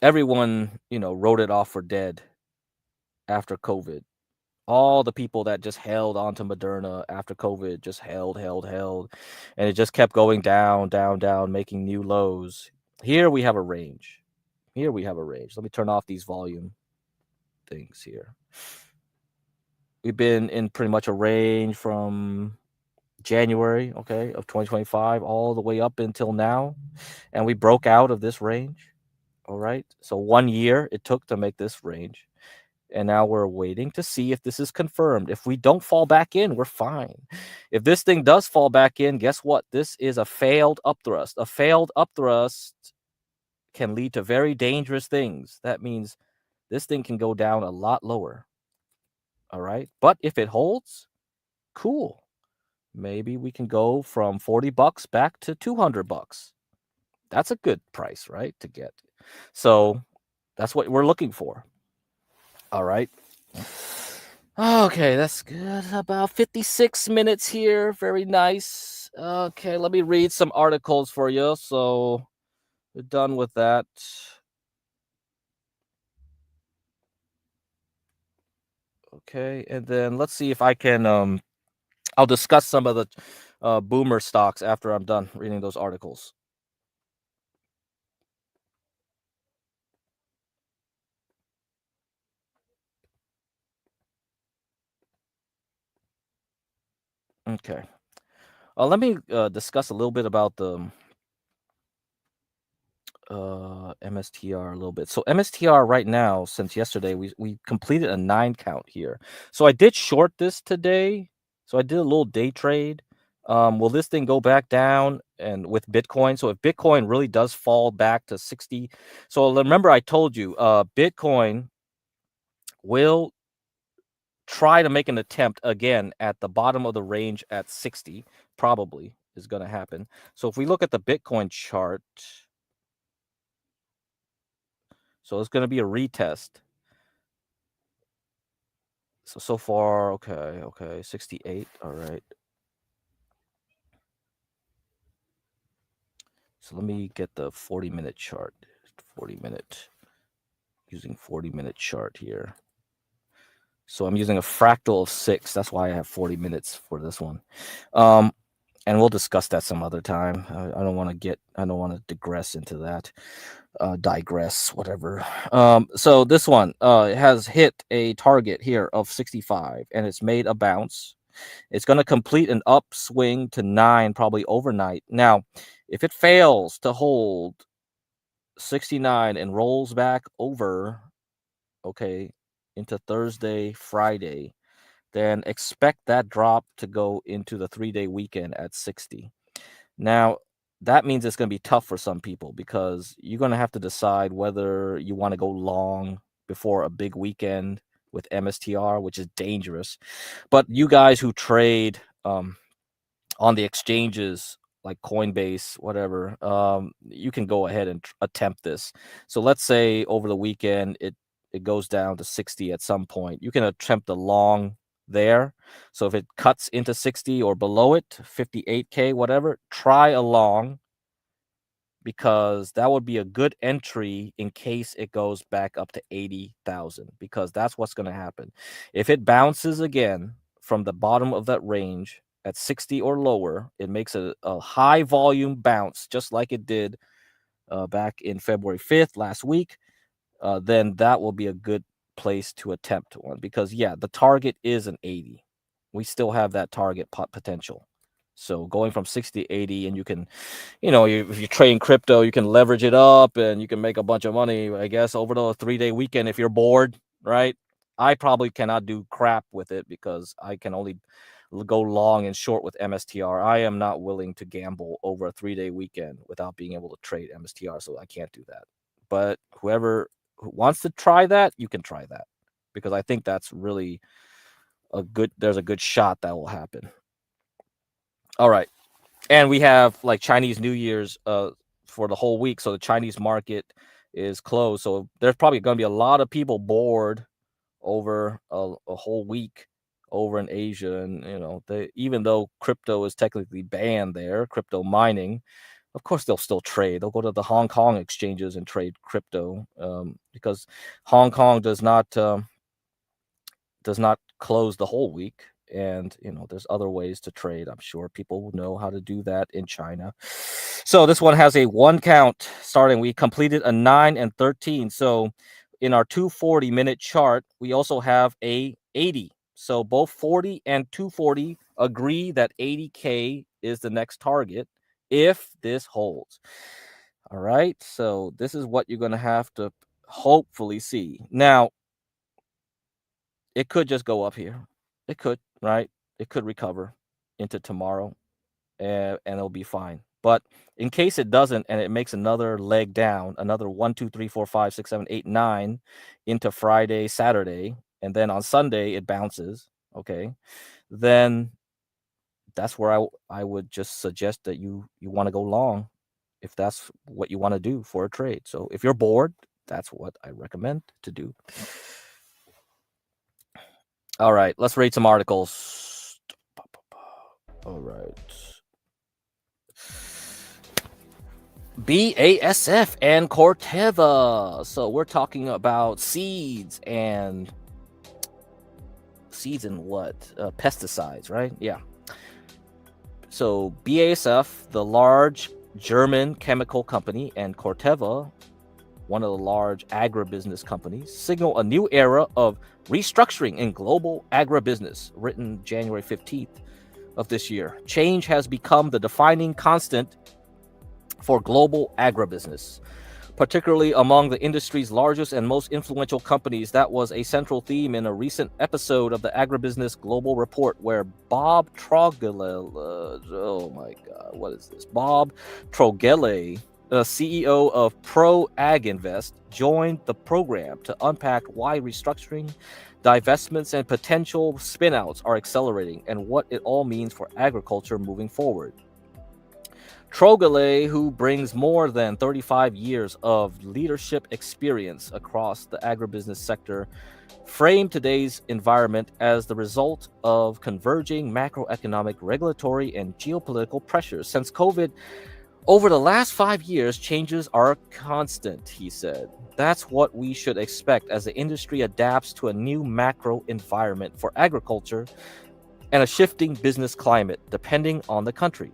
everyone, wrote it off for dead after COVID. All the people that just held onto Moderna after COVID just held, and it just kept going down, making new lows. Here we have a range. Let me turn off these volume things here. We've been in pretty much a range from January, of 2025, all the way up until now, and we broke out of this range. All right. So 1 year it took to make this range. And now we're waiting to see if this is confirmed. If we don't fall back in, we're fine. If this thing does fall back in, guess what? This is a failed upthrust. A failed upthrust can lead to very dangerous things. That means this thing can go down a lot lower. All right. But if it holds, cool. Maybe we can go from $40 back to $200. That's a good price, right? To get. So that's what we're looking for. All right. Okay, that's good. About 56 minutes here. Very nice. Okay, let me read some articles for you. So we're done with that. Okay, and then let's see if I can I'll discuss some of the boomer stocks after I'm done reading those articles. Okay. Let me discuss a little bit about the MSTR a little bit. So MSTR right now, since yesterday, we completed a 9 count here. So I did short this today. So I did a little day trade. Will this thing go back down and with Bitcoin? So if Bitcoin really does fall back to 60, so remember I told you, Bitcoin will try to make an attempt again at the bottom of the range at 60, probably is going to happen. So if we look at the Bitcoin chart, so it's going to be a retest. So far, okay, 68, all right. So let me get the 40-minute chart, 40-minute, using 40-minute chart here. So I'm using a fractal of 6. That's why I have 40 minutes for this one. And we'll discuss that some other time. I don't want to digress into that. Digress, whatever. So this one has hit a target here of 65, and it's made a bounce. It's going to complete an upswing to 9 probably overnight. Now, if it fails to hold 69 and rolls back over, okay, into Thursday, Friday, then expect that drop to go into the 3-day weekend at 60. Now, that means it's going to be tough for some people because you're going to have to decide whether you want to go long before a big weekend with MSTR, which is dangerous. But you guys who trade on the exchanges like Coinbase, whatever, you can go ahead and attempt this. So let's say over the weekend it goes down to 60 at some point. You can attempt a long there. So if it cuts into 60 or below it, 58K, whatever, try a long, because that would be a good entry in case it goes back up to 80,000, because that's what's going to happen. If it bounces again from the bottom of that range at 60 or lower, it makes a high volume bounce, just like it did back in February 5th last week, then that will be a good place to attempt one, because yeah, the target is an 80. We still have that target potential. So going from 60 to 80, and you can, if you're trading crypto, you can leverage it up and you can make a bunch of money, I guess, over the 3-day weekend if you're bored, right? I probably cannot do crap with it because I can only go long and short with MSTR. I am not willing to gamble over a 3-day weekend without being able to trade MSTR, so I can't do that. But whoever wants to try that, you can try that, because I think that's really there's a good shot that will happen. All right. And we have like Chinese New Year's for the whole week. So the Chinese market is closed. So there's probably going to be a lot of people bored over a whole week over in Asia. And, even though crypto is technically banned there, crypto mining, of course, they'll still trade. They'll go to the Hong Kong exchanges and trade crypto because Hong Kong does not close the whole week. And, there's other ways to trade. I'm sure people know how to do that in China. So this one has a 1 count starting. We completed a 9 and 13. So in our 240-minute chart, we also have a 80. So both 40 and 240 agree that 80K is the next target if this holds. All right. So this is what you're going to have to hopefully see. Now, it could just go up here. It could, right? It could recover into tomorrow and it'll be fine. But in case it doesn't, and it makes another leg down, another 1, 2, 3, 4, 5, 6, 7, 8, 9 into Friday, Saturday, and then on Sunday it bounces, okay, then that's where I would just suggest that you want to go long if that's what you want to do for a trade. So if you're bored, that's what I recommend to do. All right, let's read some articles. All right. BASF and Corteva. So we're talking about seeds and what? Pesticides, right? Yeah. So BASF, the large German chemical company, and Corteva, one of the large agribusiness companies, signal a new era of restructuring in global agribusiness, written January 15th of this year. Change has become the defining constant for global agribusiness. particularly among the industry's largest and most influential companies. That was a central theme in a recent episode of the Agribusiness Global Report, where Bob Trogele, oh my God, what is this? Bob Trogele, CEO of Pro Ag Invest, joined the program to unpack why restructuring, divestments, and potential spinouts are accelerating and what it all means for agriculture moving forward. Trogele, who brings more than 35 years of leadership experience across the agribusiness sector, framed today's environment as the result of converging macroeconomic, regulatory, and geopolitical pressures. Since COVID, over the last 5 years, changes are constant, he said. That's what we should expect as the industry adapts to a new macro environment for agriculture and a shifting business climate, depending on the country.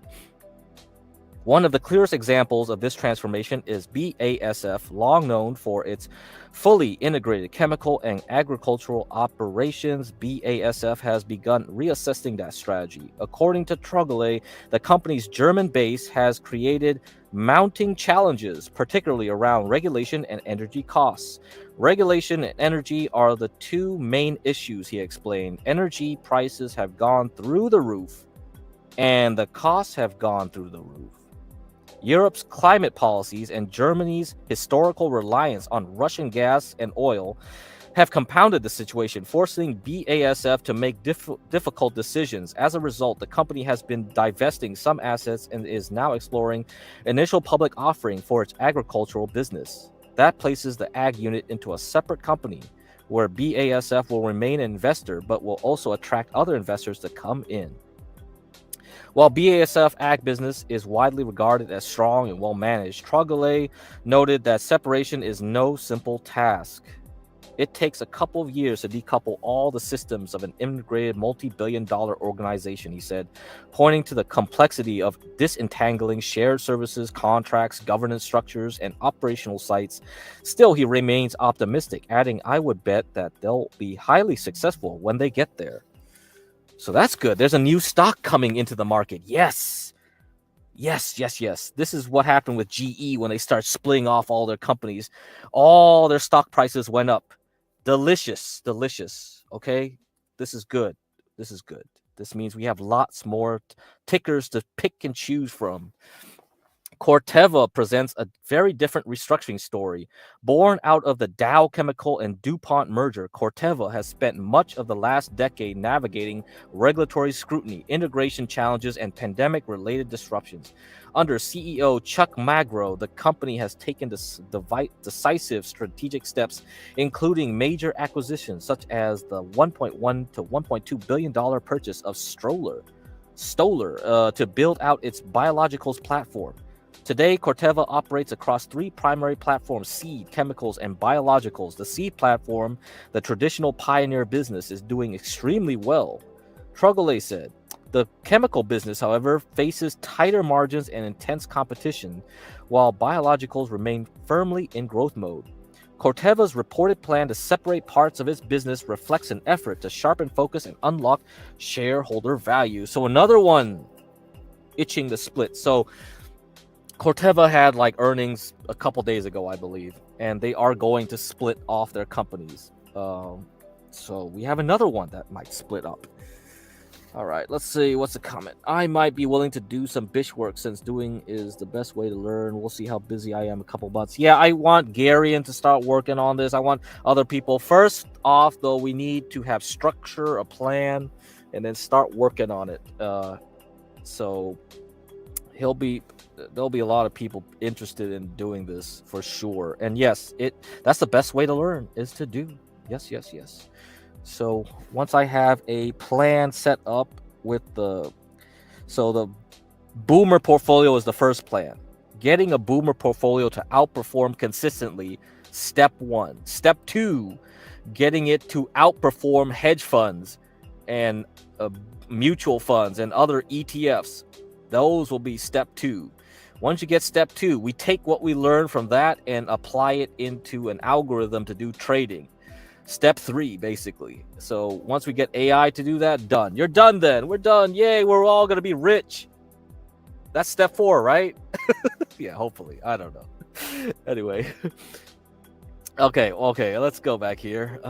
One of the clearest examples of this transformation is BASF, long known for its fully integrated chemical and agricultural operations. BASF has begun reassessing that strategy. According to Trogele, the company's German base has created mounting challenges, particularly around regulation and energy costs. Regulation and energy are the two main issues, he explained. Energy prices have gone through the roof, and the costs have gone through the roof. Europe's climate policies and Germany's historical reliance on Russian gas and oil have compounded the situation, forcing BASF to make difficult decisions. As a result, the company has been divesting some assets and is now exploring initial public offering for its agricultural business. That places the ag unit into a separate company where BASF will remain an investor but will also attract other investors to come in. While BASF ag business is widely regarded as strong and well managed, Trogele noted that separation is no simple task. It takes a couple of years to decouple all the systems of an integrated multi-billion-dollar organization, he said, pointing to the complexity of disentangling shared services, contracts, governance structures, and operational sites. Still, he remains optimistic, adding, "I would bet that they'll be highly successful when they get there." So that's good. There's a new stock coming into the market. Yes. Yes. This is what happened with GE when they start splitting off all their companies. All their stock prices went up. Delicious. Okay? This is good. This means we have lots more tickers to pick and choose from. Corteva presents a very different restructuring story. Born out of the Dow Chemical and DuPont merger, Corteva has spent much of the last decade navigating regulatory scrutiny, integration challenges, and pandemic-related disruptions. Under CEO Chuck Magro, the company has taken decisive strategic steps, including major acquisitions such as the $1.1 to $1.2 billion purchase of Stoller to build out its biologicals platform. Today, Corteva operates across three primary platforms: seed, chemicals, and biologicals. The seed platform, the traditional pioneer business, is doing extremely well, Trogele said. The chemical business, however, faces tighter margins and intense competition, while biologicals remain firmly in growth mode. Corteva's reported plan to separate parts of its business reflects an effort to sharpen focus and unlock shareholder value. So another one itching to split. So Corteva had like earnings a couple days ago, I believe, and they are going to split off their companies. So we have another one that might split up. All right, let's see. What's the comment? I might be willing to do some bish work since doing is the best way to learn. We'll see how busy I am a couple months. Yeah, I want Garian to start working on this. I want other people. First off, though, we need to have structure, a plan, and then start working on it. So there'll be a lot of people interested in doing this for sure. And yes, that's the best way to learn, is to do. Yes. So once I have a plan set up with the boomer portfolio is the first plan. Getting a boomer portfolio to outperform consistently, step 1. Step 2, getting it to outperform hedge funds and mutual funds and other ETFs. Those will be step 2. Once you get step 2, we take what we learn from that and apply it into an algorithm to do trading. Step 3, basically. So once we get AI to do that, done. You're done then. We're done. Yay, we're all going to be rich. That's step 4, right? Yeah, hopefully. I don't know. Anyway. Okay, let's go back here.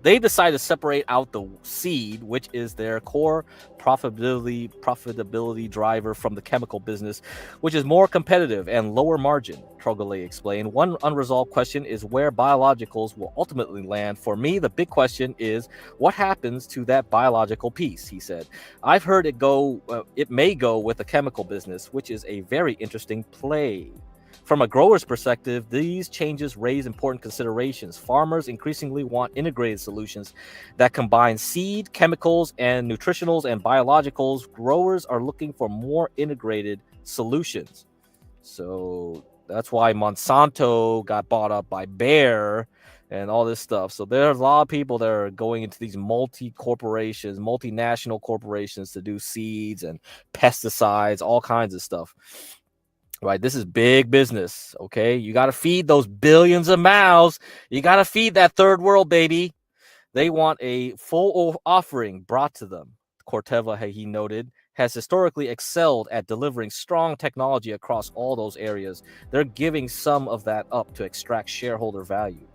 They decide to separate out the seed, which is their core profitability driver, from the chemical business, which is more competitive and lower margin, Trogley explained. One unresolved question is where biologicals will ultimately land. For me, the big question is what happens to that biological piece, he said. I've heard it may go with the chemical business, which is a very interesting play. From a grower's perspective, these changes raise important considerations. Farmers increasingly want integrated solutions that combine seed, chemicals, and nutritionals and biologicals. Growers are looking for more integrated solutions. So that's why Monsanto got bought up by Bayer and all this stuff. So there's a lot of people that are going into these multi-corporations, multinational corporations to do seeds and pesticides, all kinds of stuff. Right, this is big business, okay? You got to feed those billions of mouths. You got to feed that third world, baby. They want a full offering brought to them. Corteva, he noted, has historically excelled at delivering strong technology across all those areas. They're giving some of that up to extract shareholder value.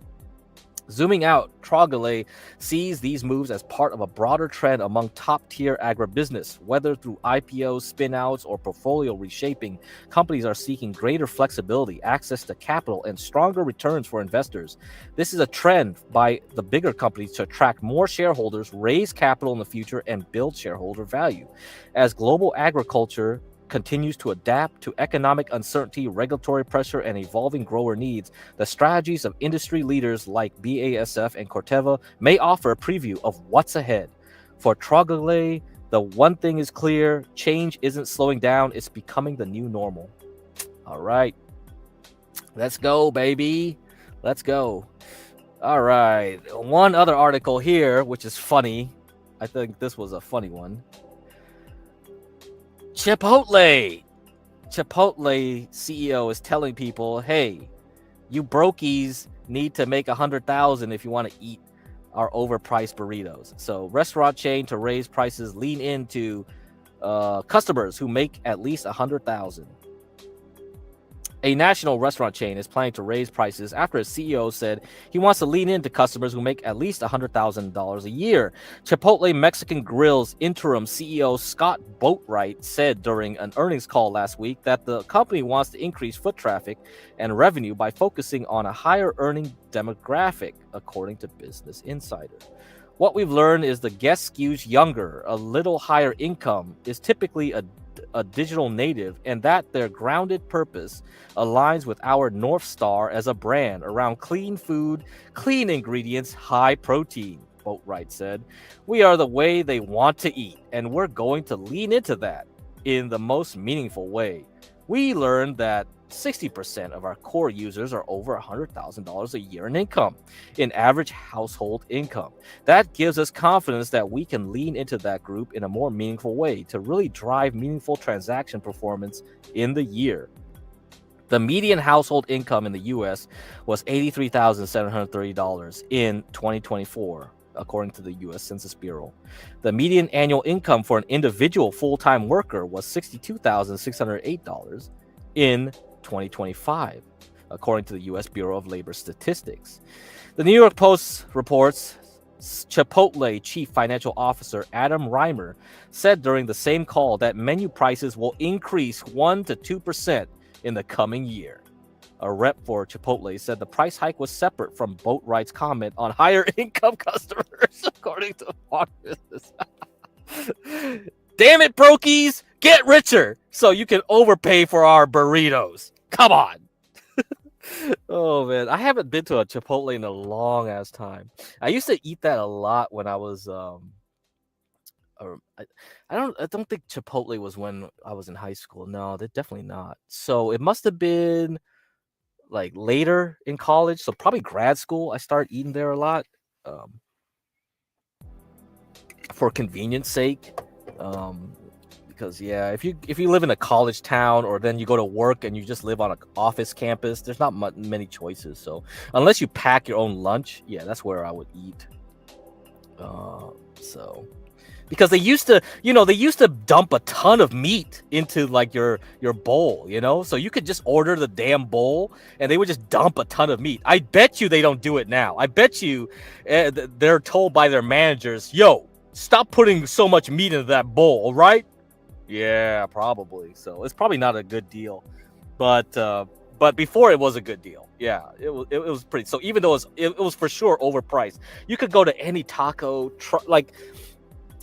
Zooming out, Trogley sees these moves as part of a broader trend among top-tier agribusiness. Whether through IPOs, spin-outs, or portfolio reshaping, companies are seeking greater flexibility, access to capital, and stronger returns for investors. This is a trend by the bigger companies to attract more shareholders, raise capital in the future, and build shareholder value. As global agriculture continues to adapt to economic uncertainty, regulatory pressure, and evolving grower needs, the strategies of industry leaders like BASF and Corteva may offer a preview of what's ahead. For Trogley, the one thing is clear: change isn't slowing down, it's becoming the new normal. All right. Let's go, baby. Let's go. All right. One other article here, which is funny. I think this was a funny one. Chipotle CEO is telling people, hey, you brokies need to make 100,000 if you want to eat our overpriced burritos. So restaurant chain to raise prices, lean into customers who make at least 100,000. A national restaurant chain is planning to raise prices after its CEO said he wants to lean into customers who make at least $100,000 a year. Chipotle Mexican Grill's interim CEO Scott Boatwright said during an earnings call last week that the company wants to increase foot traffic and revenue by focusing on a higher earning demographic, according to Business Insider. What we've learned is the guest skews younger, a little higher income, is typically a digital native, and that their grounded purpose aligns with our North Star as a brand around clean food, clean ingredients, high protein, Boatwright said. We are the way they want to eat, and we're going to lean into that in the most meaningful way. We learned that 60% of our core users are over $100,000 a year in income, in average household income. That gives us confidence that we can lean into that group in a more meaningful way to really drive meaningful transaction performance in the year. The median household income in the U.S. was $83,730 in 2024, according to the U.S. Census Bureau. The median annual income for an individual full-time worker was $62,608 in 2025, according to the U.S. Bureau of Labor Statistics. The New York Post reports Chipotle Chief Financial Officer Adam Reimer said during the same call that menu prices will increase 1% to 2% in the coming year. A rep for Chipotle said the price hike was separate from Boatwright's comment on higher income customers, according to Fox Business. Damn it, brokies! Get richer so you can overpay for our burritos. Come on. Oh, man. I haven't been to a Chipotle in a long ass time. I used to eat that a lot when I was I don't think Chipotle was when I was in high school. No, they're definitely not. So it must have been like later in college, so probably grad school. I started eating there a lot for convenience sake. Because yeah, if you live in a college town or then you go to work and you just live on an office campus, there's not many choices. So unless you pack your own lunch, yeah, that's where I would eat. So because they used to, they used to dump a ton of meat into like your bowl, so you could just order the damn bowl and they would just dump a ton of meat. I bet you they don't do it now. I bet you they're told by their managers, yo, stop putting so much meat into that bowl, all right? Yeah, probably. So it's probably not a good deal, but before it was a good deal. Yeah, it was pretty. So even though it was for sure overpriced, you could go to any taco truck. Like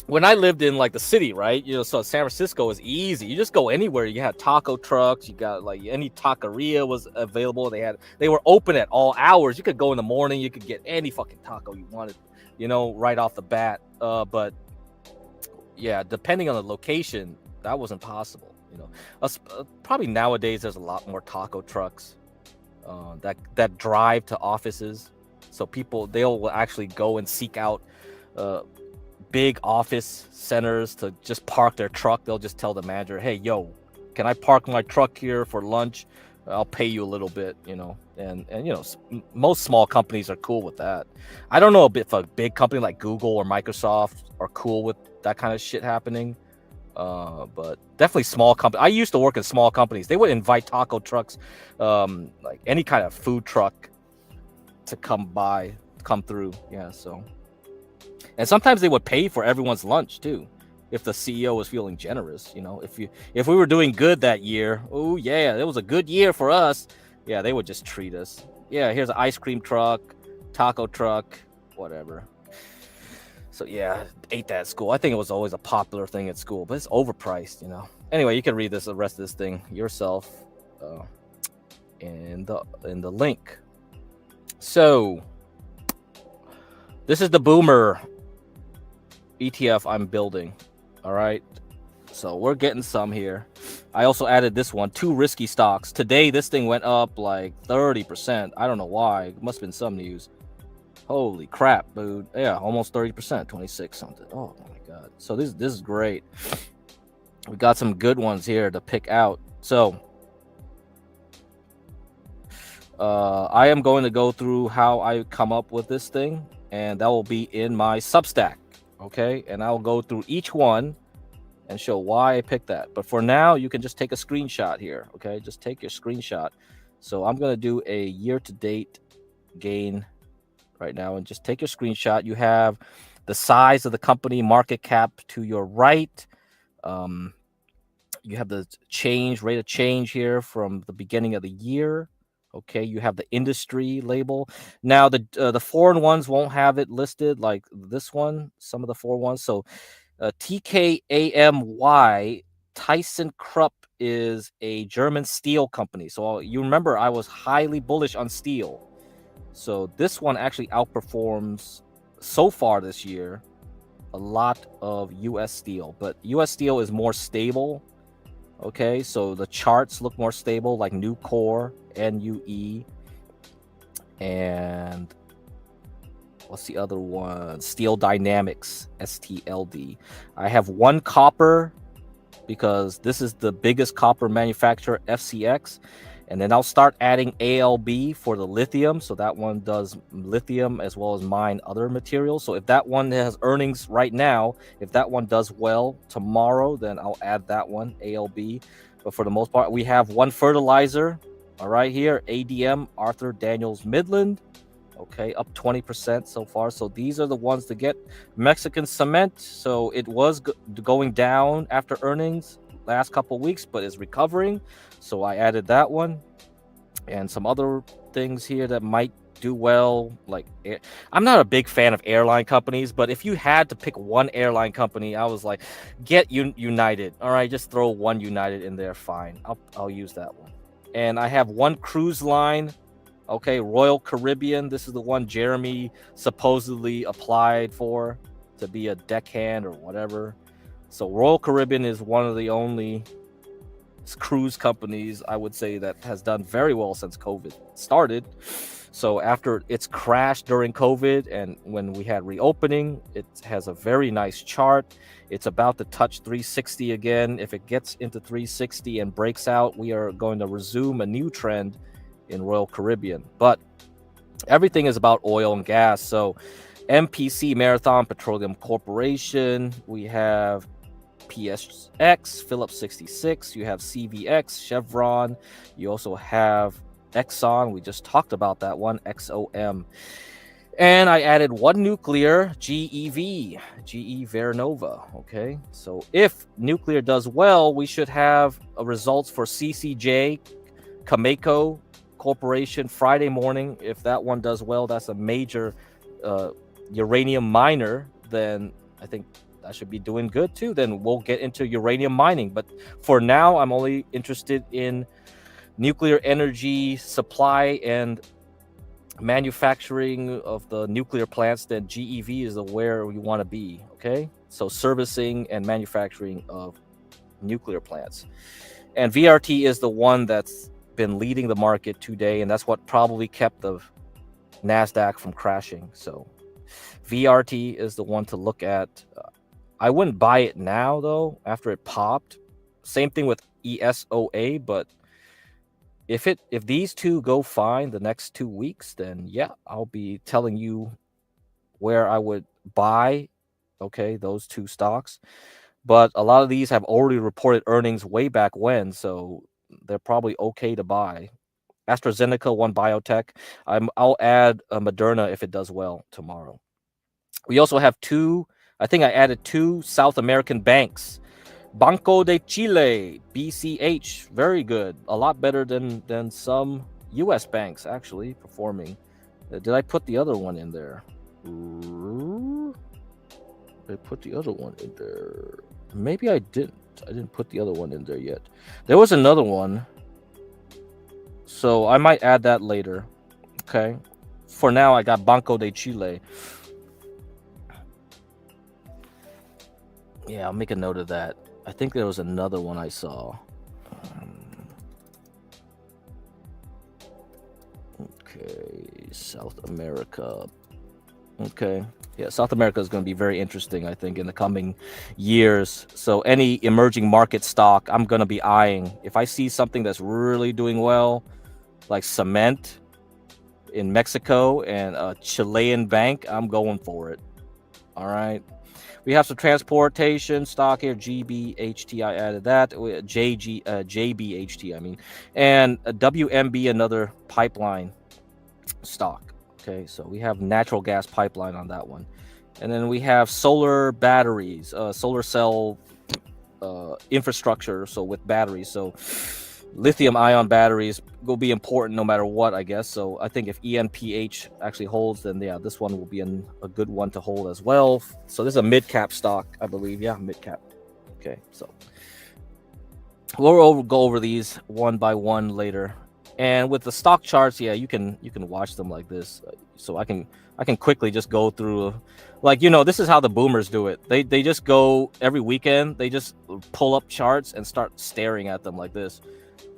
when I lived in like the city, right? So San Francisco is easy. You just go anywhere. You had taco trucks. You got like any taqueria was available. They were open at all hours. You could go in the morning. You could get any fucking taco you wanted, right off the bat. But yeah, depending on the location, that wasn't possible. Probably nowadays there's a lot more taco trucks that drive to offices, so they'll actually go and seek out big office centers to just park their truck. They'll just tell the manager, hey, yo, can I park my truck here for lunch? I'll pay you a little bit, and most small companies are cool with that. I don't know if a big company like Google or Microsoft are cool with that kind of shit happening. But definitely small company. I used to work in small companies. They would invite taco trucks, like any kind of food truck to come through. Yeah. So, and sometimes they would pay for everyone's lunch too, if the CEO was feeling generous. If we were doing good that year, oh yeah, it was a good year for us. Yeah, they would just treat us. Yeah, here's an ice cream truck, taco truck, whatever. So yeah, ate that at school. I think it was always a popular thing at school, but it's overpriced, Anyway, you can read the rest of this thing yourself in the link. So this is the Boomer ETF I'm building. All right. So we're getting some here. I also added this one, 2 risky stocks. Today, this thing went up like 30%. I don't know why. It must have been some news. Holy crap, dude. Yeah, almost 30%, 26 something. Oh my god. So this is great. We got some good ones here to pick out. So I am going to go through how I come up with this thing, and that will be in my Substack. Okay, and I'll go through each one and show why I picked that. But for now, you can just take a screenshot here. Okay, just take your screenshot. So I'm going to do a year-to-date gain right now, and just take your screenshot. You have the size of the company, market cap to your right. You have the rate of change here from the beginning of the year. Okay, you have the industry label. Now the foreign ones won't have it listed like this one. Some of the foreign ones. So TKAMY, ThyssenKrupp is a German steel company. So you remember I was highly bullish on steel. So this one actually outperforms so far this year a lot of US steel, but US steel is more stable. Okay, so the charts look more stable, like Nucor, NUE, and what's the other one? Steel Dynamics, STLD. I have one copper because this is the biggest copper manufacturer, FCX. And then I'll start adding ALB for the lithium. So that one does lithium as well as mine other materials. So if that one has earnings right now, if that one does well tomorrow, then I'll add that one, ALB. But for the most part, we have one fertilizer. All right, here, ADM, Arthur Daniels Midland. Okay, up 20% so far. So these are the ones to get. Mexican cement. So it was going down after earnings last couple weeks, but is recovering. So I added that one, and some other things here that might do well. Like I'm not a big fan of airline companies, but if you had to pick one airline company, I was like, get United. All right, just throw one United in there. Fine, I'll use that one. And I have one cruise line. Okay, Royal Caribbean. This is the one Jeremy supposedly applied for to be a deckhand or whatever. So Royal Caribbean is one of the only cruise companies I would say that has done very well since COVID started. So after it's crashed during COVID and when we had reopening, it has a very nice chart. It's about to touch 360 again. If it gets into 360 and breaks out, we are going to resume a new trend in Royal Caribbean. But everything is about oil and gas. So MPC, Marathon Petroleum Corporation. We have PSX, Phillips 66. You have CVX, Chevron. You also have Exxon. We just talked about that one, XOM. And I added one nuclear, GEV, GE Vernova. Okay, so if nuclear does well, we should have results for CCJ, Cameco Corporation Friday morning. If that one does well, that's a major uranium miner. Then I think that should be doing good too. Then we'll get into uranium mining. But for now, I'm only interested in nuclear energy supply and manufacturing of the nuclear plants. Then GEV is where we want to be. Okay, so servicing and manufacturing of nuclear plants, and VRT is the one that's been leading the market today, and that's what probably kept the NASDAQ from crashing. So VRT is the one to look at. I wouldn't buy it now though after it popped. Same thing with ESOA, but if these two go fine the next 2 weeks, then yeah, I'll be telling you where I would buy, okay, those two stocks. But a lot of these have already reported earnings way back when, so they're probably okay to buy. AstraZeneca, one biotech. I'll add Moderna if it does well tomorrow. We also have I think I added two South American banks. Banco de Chile, BCH, very good. A lot better than some US banks actually performing. Did I put the other one in there? Did I put the other one in there? Maybe I didn't. I didn't put the other one in there yet. There was another one, so I might add that later. Okay. For now, I got Banco de Chile. Yeah, I'll make a note of that. I think there was another one I saw. Okay, South America. Okay. Yeah, South America is going to be very interesting, I think, in the coming years. So any emerging market stock I'm going to be eyeing. If I see something that's really doing well, like cement in Mexico and a Chilean bank, I'm going for it. All right. We have some transportation stock here. GBHT, I added that. JBHT, I mean. And a WMB, another pipeline stock. Okay, so we have natural gas pipeline on that one. And then we have solar batteries, solar cell infrastructure, so with batteries. So lithium ion batteries will be important no matter what, I guess. So I think if ENPH actually holds, then yeah, this one will be a good one to hold as well. So this is a mid-cap stock, I believe. Yeah, mid-cap. Okay, so we'll go over these one by one later. And with the stock charts, yeah, you can watch them like this. So I can quickly just go through, like, this is how the boomers do it. They just go every weekend. They just pull up charts and start staring at them like this.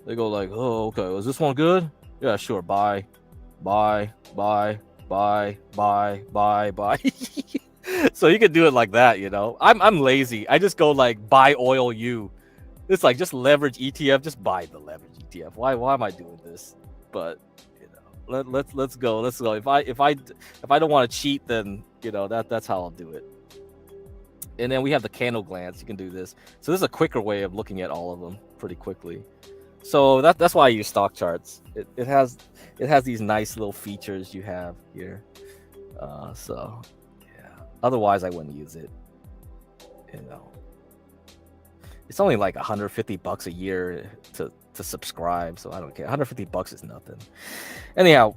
They go like, oh, okay, was this one good? Yeah, sure. Buy. So you can do it like that, I'm lazy. I just go like buy oil U. It's like just leverage ETF. Just buy the leverage ETF. Why am I doing this? But let's go. Let's go. If I don't want to cheat, then that's how I'll do it. And then we have the candle glance. You can do this. So this is a quicker way of looking at all of them pretty quickly. So that's why I use stock charts. It has these nice little features you have here. So yeah. Otherwise, I wouldn't use it. It's only like $150 a year to subscribe, so I don't care. $150 is nothing. Anyhow,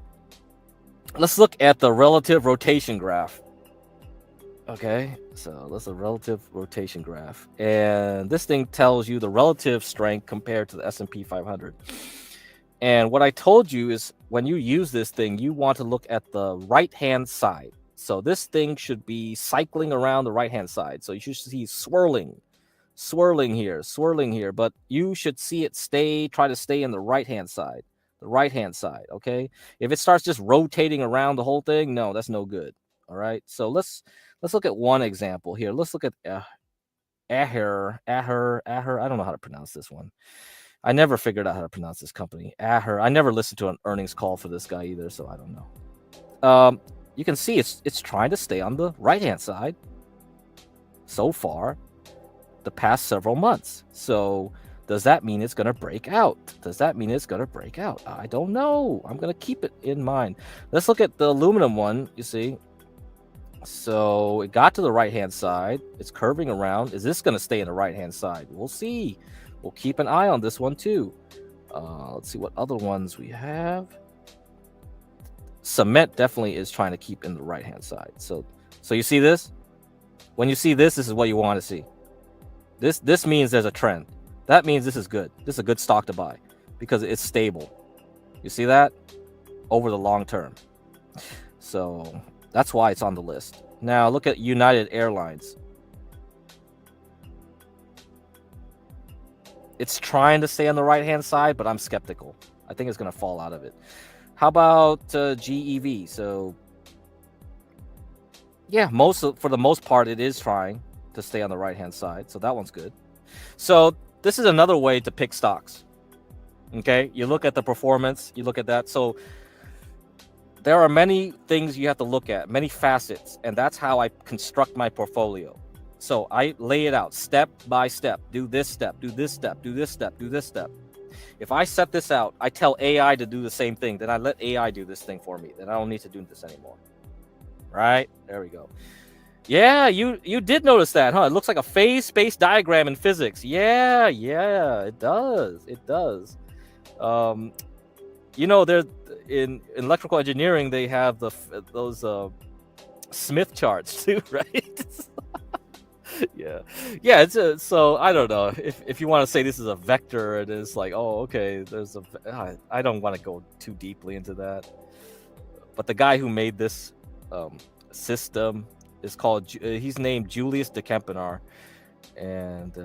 let's look at the relative rotation graph. Okay, so that's a relative rotation graph, and this thing tells you the relative strength compared to the S&P 500. And what I told you is when you use this thing, you want to look at the right-hand side. So this thing should be cycling around the right-hand side. So you should see swirling here, but you should see it try to stay in the right-hand side, okay? If it starts just rotating around the whole thing, no, that's no good. All right, so let's look at one example here. Let's look at Aher. I don't know how to pronounce this one. I never figured out how to pronounce this company. Aher. I never listened to an earnings call for this guy either, so I don't know. you can see it's trying to stay on the right-hand side so far the past several months. So does that mean it's going to break out? Does that mean it's going to break out? I don't know. I'm going to keep it in mind. Let's look at the aluminum one, you see. So it got to the right-hand side. It's curving around. Is this going to stay in the right-hand side? We'll see. We'll keep an eye on this one too. Let's see what other ones we have. Cement definitely is trying to keep in the right-hand side. So you see this? When you see this, this is what you want to see. This means there's a trend. That means this is good. This is a good stock to buy because it's stable. You see that? Over the long term. So that's why it's on the list. Now look at United Airlines. It's trying to stay on the right-hand side, but I'm skeptical. I think it's going to fall out of it. How about GEV? So yeah, for the most part, it is trying to stay on the right-hand side. So that one's good. So this is another way to pick stocks. Okay, you look at the performance, you look at that. So there are many things you have to look at, many facets, and that's how I construct my portfolio. So I lay it out step by step. Do this step, do this step, do this step, do this step. If I set this out, I tell AI to do the same thing. Then I let AI do this thing for me. Then I don't need to do this anymore. Right? There we go. Yeah, you did notice that, huh? It looks like a phase space diagram in physics. Yeah, it does. It does. You know, there in electrical engineering they have those Smith charts too, right? yeah. It's so I don't know if you want to say this is a vector and it's like, oh, okay, I don't want to go too deeply into that. But the guy who made this system is called, he's named Julius de Kempenaar, and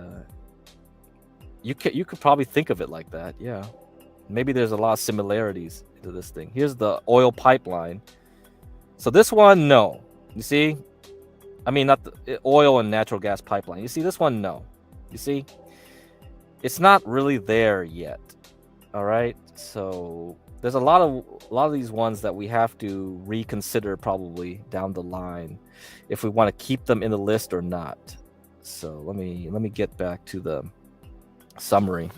you could probably think of it like that. Yeah, maybe there's a lot of similarities to this thing. Here's the oil pipeline. So this one, no. You see, I mean, not the oil and natural gas pipeline. You see this one, no. You see, it's not really there yet. All right, so there's a lot of these ones that we have to reconsider probably down the line if we want to keep them in the list or not. So let me get back to the summary.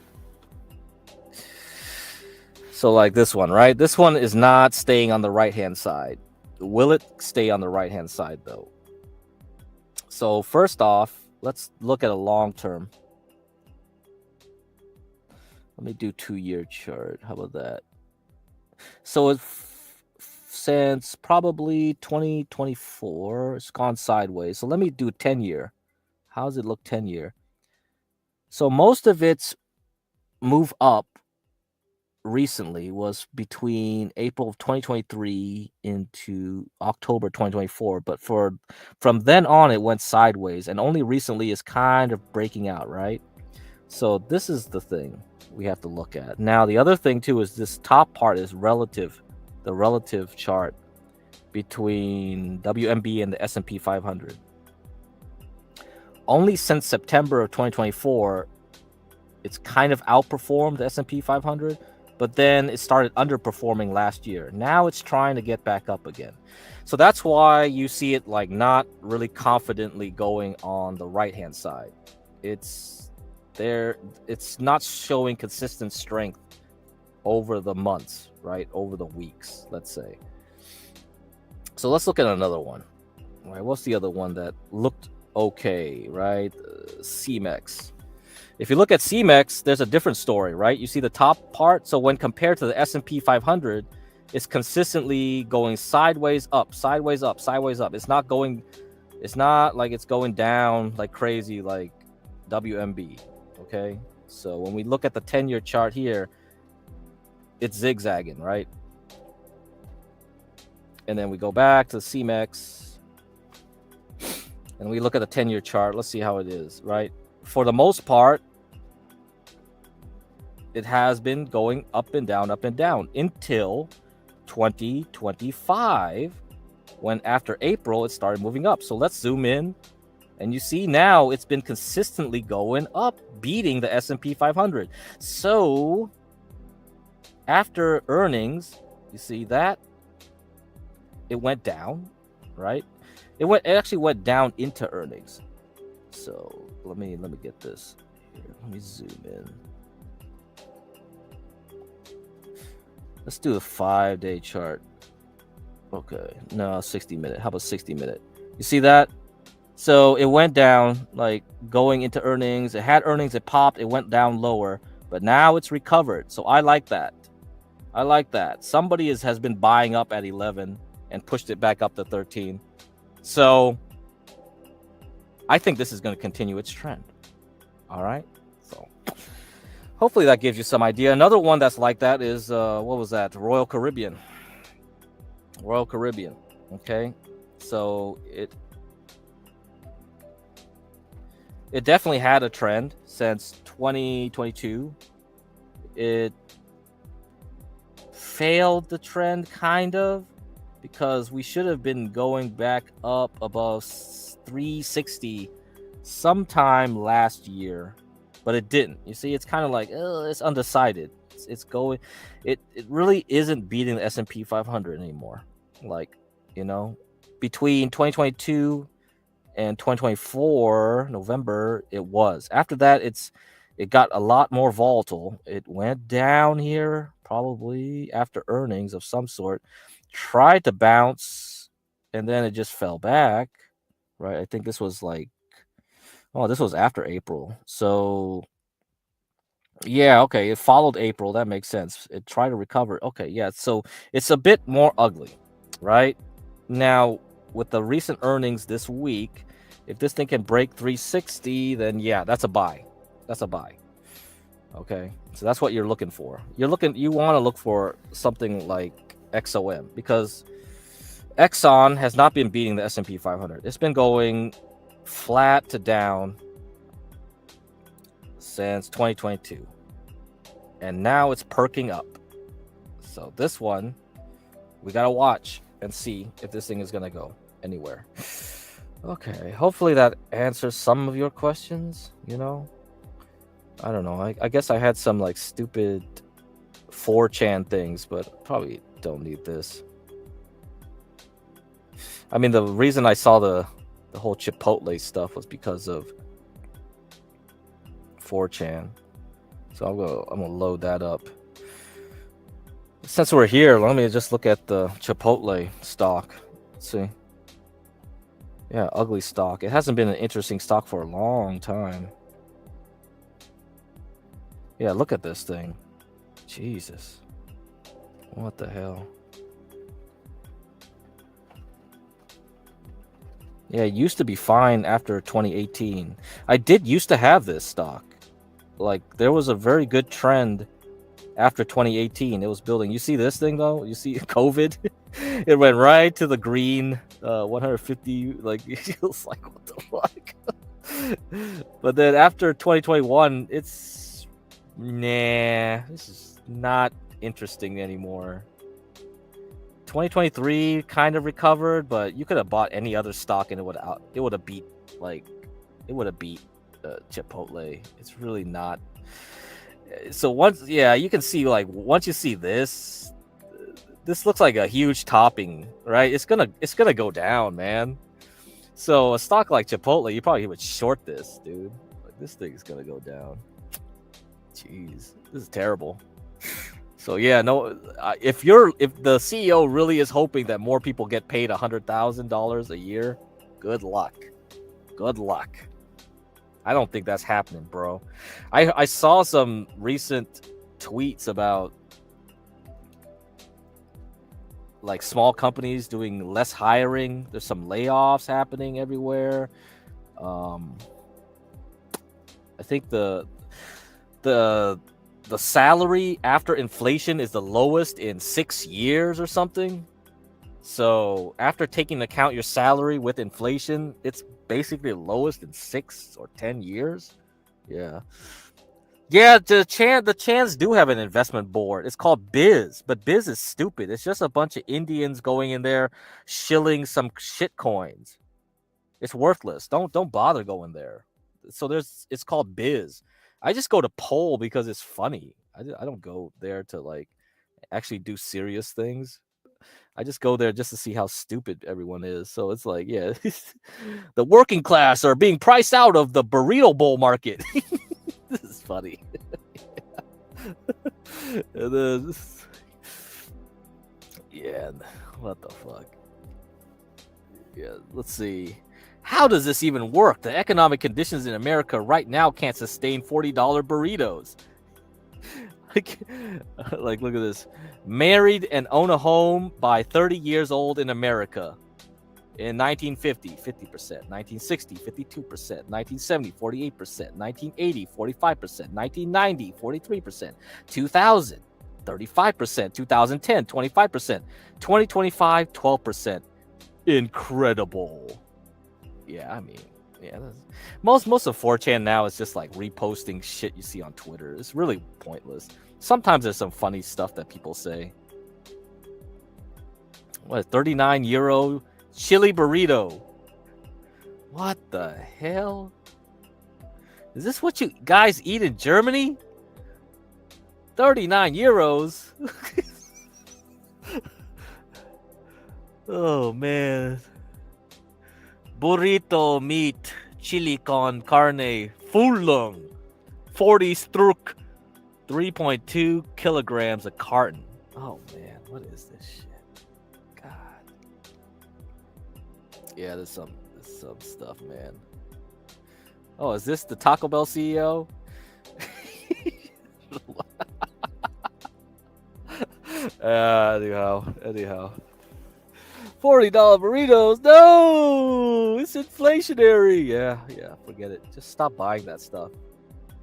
So like this one, right? This one is not staying on the right-hand side. Will it stay on the right-hand side though? So first off, let's look at a long term. Let me do 2-year chart. How about that? So since probably 2024, it's gone sideways. So let me do 10-year. How does it look 10-year? So most of its move up recently was between April of 2023 into October 2024. But from then on, it went sideways. And only recently is kind of breaking out, right? So this is the thing we have to look at. Now, the other thing too is this top part is relative, the relative chart between WMB and the S&P 500. Only since September of 2024, it's kind of outperformed the S&P 500, but then it started underperforming last year. Now it's trying to get back up again. So that's why you see it like not really confidently going on the right-hand side. It's not showing consistent strength over the months, right? Over the weeks, let's say. So let's look at another one. All right, what's the other one that looked okay, right? CMEX. If you look at CMEX, there's a different story, right? You see the top part. So when compared to the S&P 500, it's consistently going sideways up, sideways up, sideways up. It's not like it's going down like crazy like WMB. Okay, so when we look at the 10-year chart here, it's zigzagging, right? And then we go back to CMEX and we look at the 10-year chart. Let's see how it is, right? For the most part, it has been going up and down until 2025, when after April, it started moving up. So let's zoom in. And you see now it's been consistently going up, beating the S&P 500. So after earnings, you see that it went down, right? It actually went down into earnings. So let me get this. Here, let me zoom in. Let's do a 5-day chart. Okay, no, 60-minute. How about 60-minute? You see that? So it went down, like going into earnings. It had earnings, it popped, it went down lower, but now it's recovered. So I like that. I like that. Somebody has been buying up at 11 and pushed it back up to 13. So I think this is going to continue its trend. All right. So hopefully that gives you some idea. Another one that's like that is what was that? Royal Caribbean. Royal Caribbean. Okay. So it definitely had a trend since 2022. It failed the trend kind of, because we should have been going back up above 360 sometime last year, but it didn't. You see, it's kind of like it's undecided. It's going. It really isn't beating the S&P 500 anymore. Like, between 2022 and 2024 November, it was. After that, it got a lot more volatile. It went down here probably after earnings of some sort, tried to bounce, and then it just fell back, right? I think this was this was after April. So yeah, okay, it followed April. That makes sense. It tried to recover. Okay, yeah, so it's a bit more ugly, right? Now, with the recent earnings this week, if this thing can break 360, then yeah, that's a buy. That's a buy. Okay, so that's what you're looking for. You want to look for something like XOM, because Exxon has not been beating the S&P 500. It's been going flat to down since 2022, and now it's perking up. So this one, we gotta watch and see if this thing is gonna go anywhere. Okay, hopefully that answers some of your questions. I don't know. I guess I had some like stupid 4chan things, but probably don't need this. I mean, the reason I saw the whole Chipotle stuff was because of 4chan. So I'm gonna load that up. Since we're here, let me just look at the Chipotle stock. Let's see. Yeah, ugly stock. It hasn't been an interesting stock for a long time. Yeah, look at this thing. Jesus. What the hell? Yeah, it used to be fine after 2018. I did used to have this stock. Like, there was a very good trend after 2018. It was building. You see this thing, though? You see COVID? It went right to the green, 150. Like, it was like, what the fuck? But then after 2021, it's... Nah, this is not interesting anymore. 2023 kind of recovered, but you could have bought any other stock and it would have beat Chipotle. It's really not. So you can see, like, once you see this looks like a huge topping, right? It's gonna go down, man. So a stock like Chipotle, you probably would short this, dude. Like, this thing is gonna go down. Jeez, this is terrible. So yeah, no. If the CEO really is hoping that more people get paid $100,000 a year, good luck. Good luck. I don't think that's happening, bro. I saw some recent tweets about like small companies doing less hiring. There's some layoffs happening everywhere. I think the salary after inflation is the lowest in 6 years or something. So after taking into account your salary with inflation, it's basically the lowest in 6 or 10 years. Yeah. The Chans do have an investment board. It's called Biz, but Biz is stupid. It's just a bunch of Indians going in there shilling some shit coins. It's worthless. Don't bother going there. So it's called Biz. I just go to Poll because it's funny. I don't go there to like actually do serious things. I just go there just to see how stupid everyone is. So it's like, yeah, the working class are being priced out of the burrito bowl market. This is funny. And then, yeah, what the fuck? Yeah, let's see. How does this even work? The economic conditions in America right now can't sustain $40 burritos. Like, look at this. Married and own a home by 30 years old in America. In 1950, 50%. 1960, 52%. 1970, 48%. 1980, 45%. 1990, 43%. 2000, 35%. 2010, 25%. 2025, 12%. Incredible. Yeah, I mean, yeah. Most of 4chan now is just like reposting shit you see on Twitter. It's really pointless. Sometimes there's some funny stuff that people say. What, 39 euro chili burrito? What the hell? Is this what you guys eat in Germany? 39 euros? Oh, man. Burrito meat, chili con carne, fulung, 40 struk, 3.2 kilograms a carton. Oh, man. What is this shit? God. Yeah, there's some stuff, man. Oh, is this the Taco Bell CEO? Anyhow. $40 burritos. No, it's inflationary. Yeah, forget it. Just stop buying that stuff.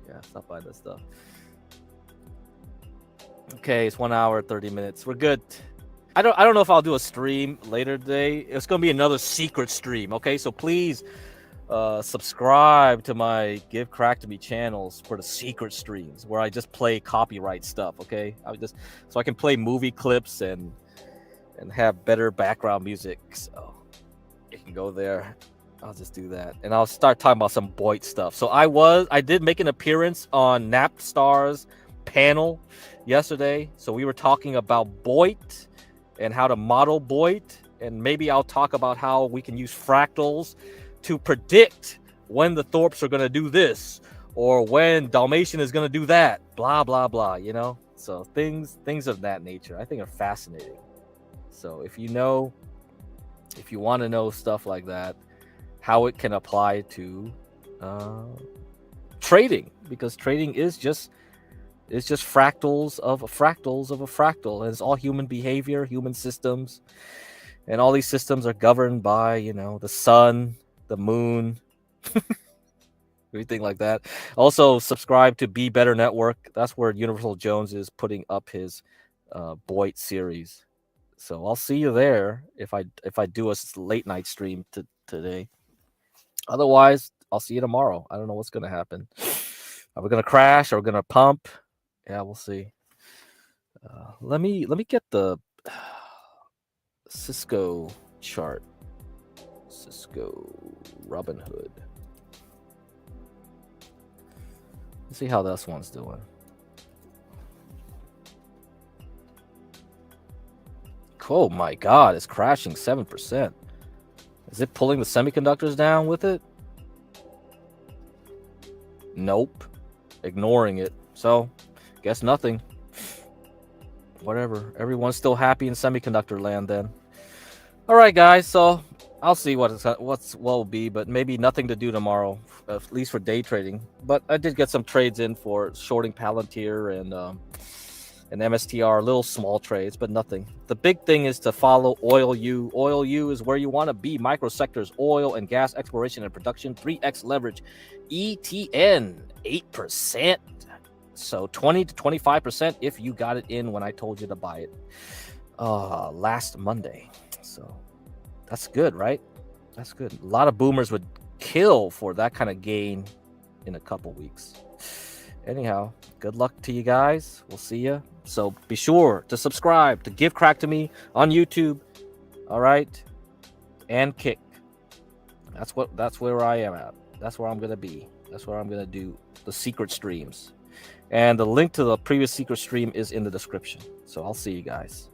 Yeah, stop buying that stuff. Okay, it's 1 hour, 30 minutes. We're good. I don't know if I'll do a stream later today. It's gonna be another secret stream. Okay, so please subscribe to my Give Crack to Me channels for the secret streams where I just play copyright stuff. Okay, so I can play movie clips and have better background music. So you can go there. I'll just do that, and I'll start talking about some Boit stuff. So I did make an appearance on Napstar's panel yesterday. So we were talking about Boit and how to model Boit, and maybe I'll talk about how we can use fractals to predict when the Thorps are going to do this or when Dalmatian is going to do that. Blah blah blah. You know, so things of that nature I think are fascinating. So if you want to know stuff like that, how it can apply to trading, because trading is just fractals of a fractal, and it's all human behavior, human systems, and all these systems are governed by, the sun, the moon, everything like that. Also, subscribe to Be Better Network. That's where Universal Jones is putting up his Boit series. So I'll see you there if I do a late night stream today. Otherwise, I'll see you tomorrow. I don't know what's gonna happen. Are we gonna crash? Are we gonna pump? Yeah, we'll see. Let me get the Cisco chart. Cisco Robinhood. Let's see how this one's doing. Oh my God, it's crashing 7%. Is it pulling the semiconductors down with it? Nope. Ignoring it. So, guess nothing. Whatever. Everyone's still happy in semiconductor land then. All right, guys. So, I'll see what will be, but maybe nothing to do tomorrow, at least for day trading. But I did get some trades in for shorting Palantir and MSTR, little small trades, but nothing. The big thing is to follow UwU. UwU is where you want to be. Microsectors, oil and gas exploration and production, 3x leverage, ETN 8%. So 20 to 25% if you got it in when I told you to buy it last Monday. So that's good, right? That's good. A lot of boomers would kill for that kind of gain in a couple weeks. Anyhow, good luck to you guys. We'll see you. So be sure to subscribe to Give Crack to Me on YouTube. All right. And Kick. That's where I am at. That's where I'm going to be. That's where I'm going to do the secret streams. And the link to the previous secret stream is in the description. So I'll see you guys.